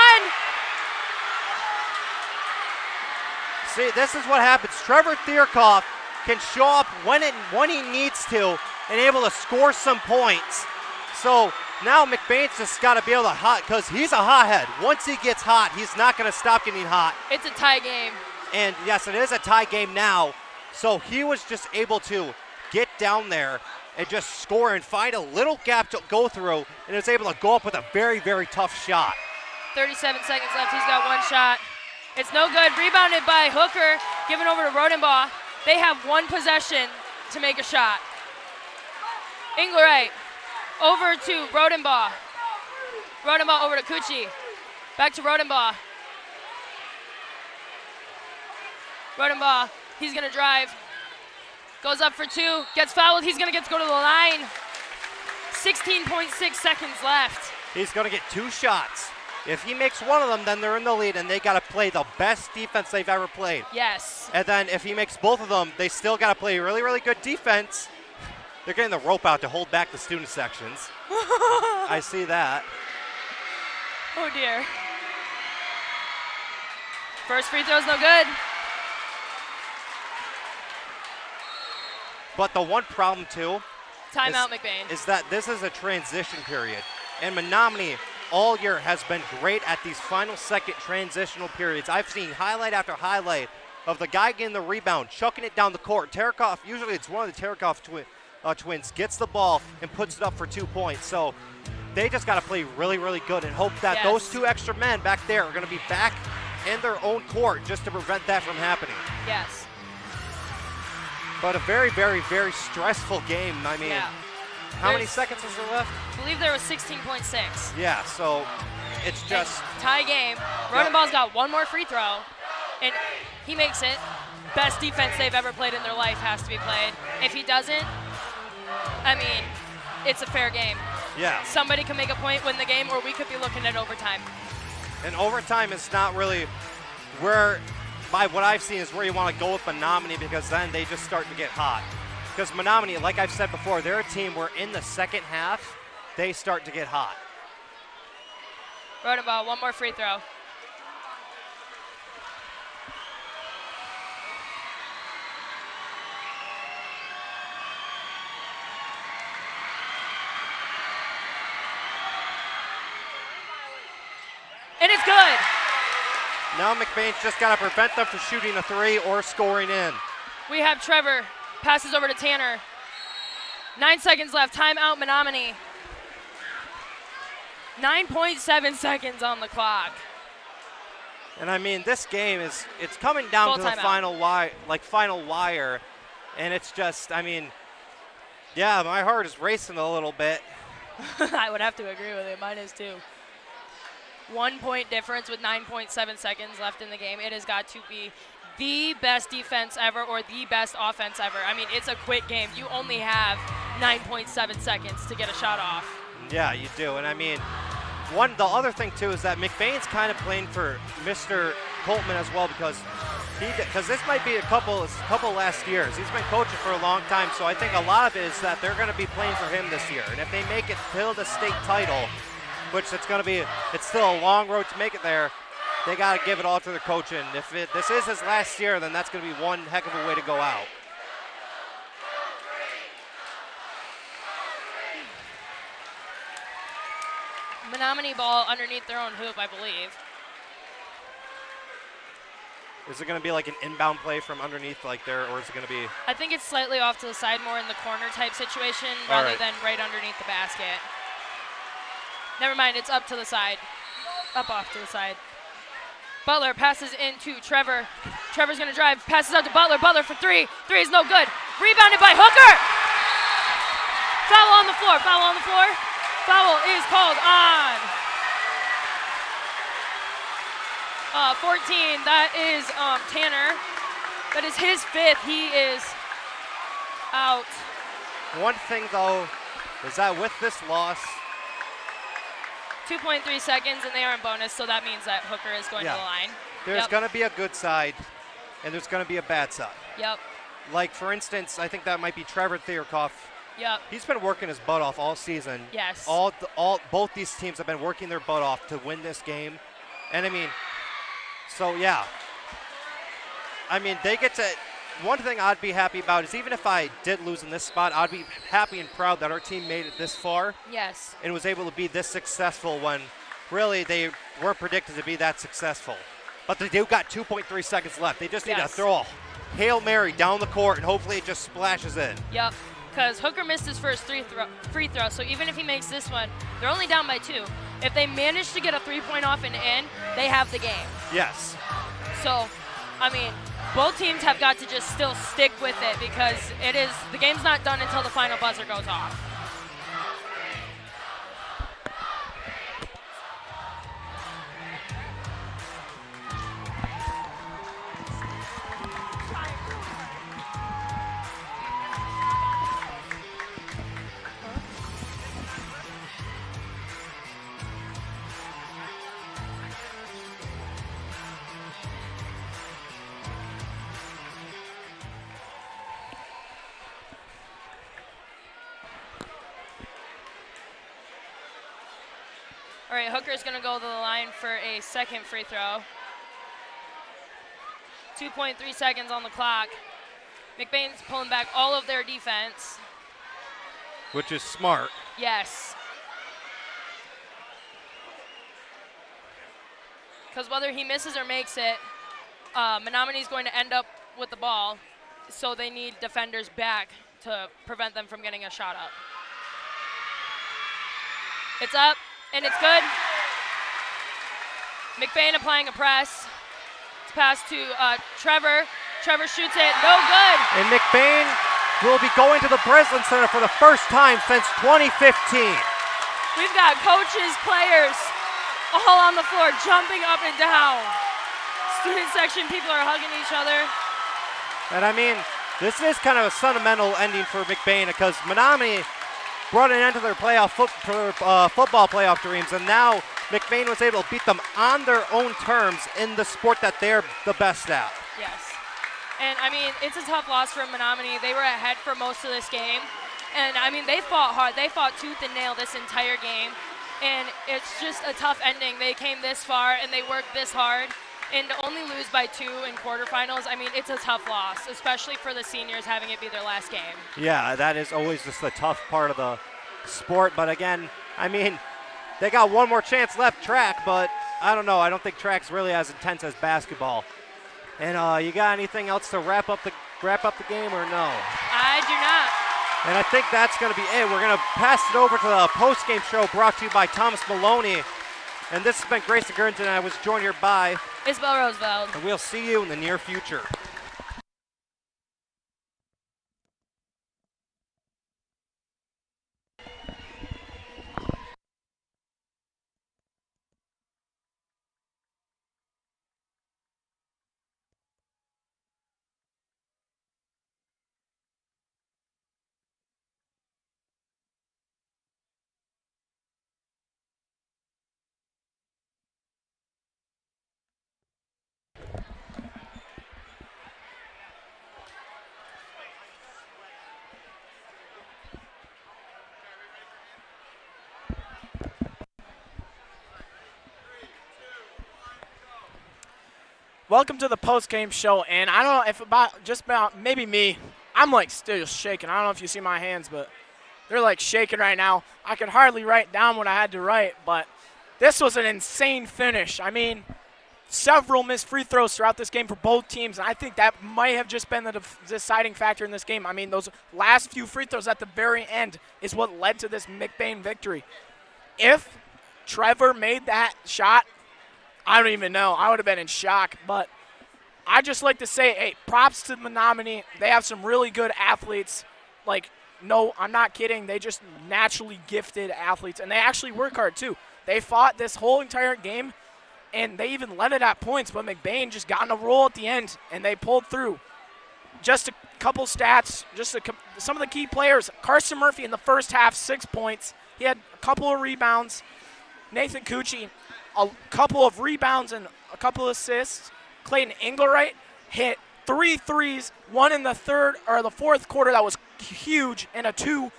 See, this is what happens. Trevor Thierkoff can show up when he needs to and able to score some points. So now McBain's just got to be able to hot, because he's a hothead. Once he gets hot, he's not going to stop getting hot. It's a tie game. And yes, it is a tie game now. So he was just able to get down there and just score and find a little gap to go through, and is able to go up with a very, very tough shot. 37 seconds left. He's got 1 shot. It's no good. Rebounded by Hooker, given over to Rodenbaugh. They have 1 possession to make a shot. Inglerite over to Rodenbaugh. Rodenbaugh over to Cucci. Back to Rodenbaugh. Rodenbaugh, he's going to drive. Goes up for 2, gets fouled. He's going to get to go to the line. 16.6 seconds left. He's going to get 2 shots. If he makes one of them, then they're in the lead, and they got to play the best defense they've ever played. Yes. And then if he makes both of them, they still got to play really, really good defense. They're getting the rope out to hold back the student sections. I see that. Oh, dear. First free throw's no good. But the one problem, too, Timeout, McBain. is that this is a transition period. And Menominee all year has been great at these final second transitional periods. I've seen highlight after highlight of the guy getting the rebound, chucking it down the court. Terekoff, usually it's one of the Terekoff twins, gets the ball and puts it up for 2 points. So they just got to play really, really good and hope that those 2 extra men back there are going to be back in their own court just to prevent that from happening. Yes. But a very, very, very stressful game. I mean, how many seconds is there left? I believe there was 16.6. Yeah, so it's just... And tie game. Rodenbaugh's got 1 more free throw, and he makes it. Best defense they've ever played in their life has to be played. If he doesn't, I mean, it's a fair game. Yeah. Somebody can make a point, win the game, or we could be looking at overtime. And overtime is not really where, by what I've seen, is where you want to go with Menominee, because then they just start to get hot. Because Menominee, like I've said before, they're a team where in the second half, they start to get hot. Rodenbaugh, 1 more free throw. And it's good. Now McBain's just got to prevent them from shooting a 3 or scoring in. We have Trevor. Passes over to Tanner. 9 seconds left. Timeout, Menominee. 9.7 seconds on the clock. And I mean, this game it's coming down to the final wire, and it's just, I mean, yeah, my heart is racing a little bit. I would have to agree with it. Mine is too. 1 point difference with 9.7 seconds left in the game. It has got to be the best defense ever or the best offense ever. I mean, it's a quick game. You only have 9.7 seconds to get a shot off. Yeah, you do. And I mean, the other thing too is that McBain's kind of playing for Mr. Coltman as well, because this might be a couple last years. He's been coaching for a long time, so I think a lot of it is that they're going to be playing for him this year. And if they make it till the state title, which it's still a long road to make it there. They got to give it all to their coach, and if this is his last year, then that's going to be one heck of a way to go out. Menominee ball underneath their own hoop, I believe. Is it going to be like an inbound play from underneath like there, or is it going to be? I think it's slightly off to the side, more in the corner type situation rather than right underneath the basket. Never mind, it's up to the side. Up off to the side. Butler passes into Trevor. Trevor's going to drive, passes out to Butler. Butler for three. Three is no good. Rebounded by Hooker. Foul on the floor. Foul on the floor. Foul is called on 14. That is Tanner. That is his fifth. He is out. One thing, though, is that with this loss, 2.3 seconds, and they are in bonus, so that means that Hooker is going to the line. There's going to be a good side, and there's going to be a bad side. Yep. Like, for instance, I think that might be Trevor Theorkoff. Yep. He's been working his butt off all season. Yes. Both these teams have been working their butt off to win this game. And, I mean, so, yeah. I mean, they get to – one thing I'd be happy about is even if I did lose in this spot, I'd be happy and proud that our team made it this far. Yes. And was able to be this successful when really they weren't predicted to be that successful. But they do got 2.3 seconds left. They just need to throw a Hail Mary down the court, and hopefully it just splashes in. Yep, because Hooker missed his first free throw, so even if he makes this one, they're only down by 2. If they manage to get a 3-point off and in, they have the game. Yes. So, I mean, both teams have got to just still stick with it because the game's not done until the final buzzer goes off. All right, Hooker's going to go to the line for a second free throw. 2.3 seconds on the clock. McBain's pulling back all of their defense. Which is smart. Yes. Because whether he misses or makes it, Menominee's going to end up with the ball, so they need defenders back to prevent them from getting a shot up. It's up. And it's good. McBain applying a press. It's passed to Trevor. Trevor shoots it, no good. And McBain will be going to the Breslin Center for the first time since 2015. We've got coaches, players, all on the floor, jumping up and down. Student section, people are hugging each other. And I mean, this is kind of a sentimental ending for McBain because Menominee brought an end to their football playoff dreams, and now McBain was able to beat them on their own terms in the sport that they're the best at. Yes. And, I mean, it's a tough loss for Menominee. They were ahead for most of this game. And, I mean, they fought hard. They fought tooth and nail this entire game. And it's just a tough ending. They came this far, and they worked this hard. And to only lose by 2 in quarterfinals, I mean, it's a tough loss, especially for the seniors having it be their last game. Yeah, that is always just the tough part of the sport. But again, I mean, they got one more chance left, track, but I don't know. I don't think track's really as intense as basketball. And you got anything else to wrap up the game or no? I do not. And I think that's going to be it. We're going to pass it over to the post-game show brought to you by Thomas Maloney. And this has been Grayson Gurnton, and I was joined here by Isabel Roosevelt. And we'll see you in the near future. Welcome to the post-game show, and I don't know if about maybe me, I'm like still shaking. I don't know if you see my hands, but they're like shaking right now. I could hardly write down what I had to write, but this was an insane finish. I mean, several missed free throws throughout this game for both teams, and I think that might have just been the deciding factor in this game. I mean, those last few free throws at the very end is what led to this McBain victory. If Trevor made that shot, I don't even know. I would have been in shock. But I just like to say, hey, props to Menominee. They have some really good athletes. Like, no, I'm not kidding. They just naturally gifted athletes. And they actually work hard, too. They fought this whole entire game, and they even led it at points. But McBain just got in a roll at the end, and they pulled through. Just a couple stats, some of the key players. Carson Murphy in the first half, 6 points. He had a couple of rebounds. Nathan Cucci, a couple of rebounds and a couple of assists. Clayton Engelwright hit 3 threes, one in the fourth quarter that was huge, and a 2,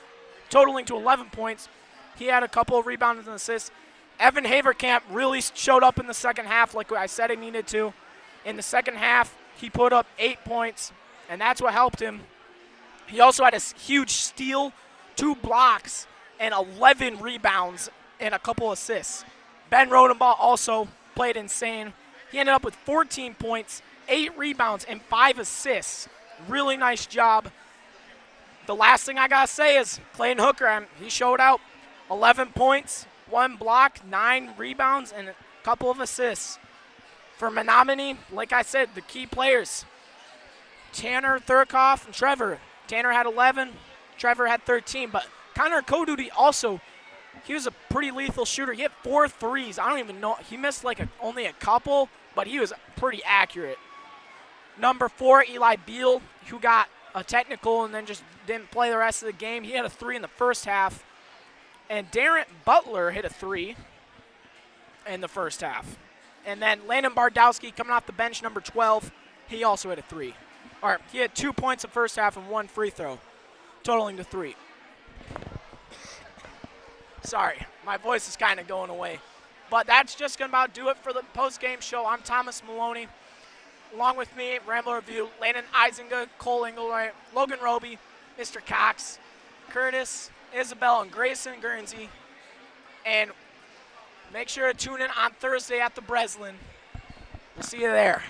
totaling to 11 points. He had a couple of rebounds and assists. Evan Haverkamp really showed up in the second half like I said he needed to. In the second half, he put up 8 points, and that's what helped him. He also had a huge steal, 2 blocks, and 11 rebounds and a couple assists. Ben Rodenbaugh also played insane. He ended up with 14 points, 8 rebounds, and 5 assists. Really nice job. The last thing I got to say is Clayton Hooker, he showed out. 11 points, 1 block, 9 rebounds, and a couple of assists. For Menominee, like I said, the key players, Tanner, Thurkoff, and Trevor. Tanner had 11, Trevor had 13, but Connor Koduty also, he was a pretty lethal shooter. He hit 4 threes. I don't even know. He missed only a couple, but he was pretty accurate. Number 4, Eli Beal, who got a technical and then just didn't play the rest of the game. He had a 3 in the first half. And Darren Butler hit a 3 in the first half. And then Landon Bardowski coming off the bench, number 12, he also hit a 3. He had 2 points in the first half and 1 free throw, totaling to 3. Sorry, my voice is kind of going away. But that's just going to about do it for the post-game show. I'm Thomas Maloney. Along with me, Rambler Review, Landon Eisinga, Cole Engelwright, Logan Roby, Mr. Cox, Curtis, Isabel, and Grayson Guernsey. And make sure to tune in on Thursday at the Breslin. We'll see you there.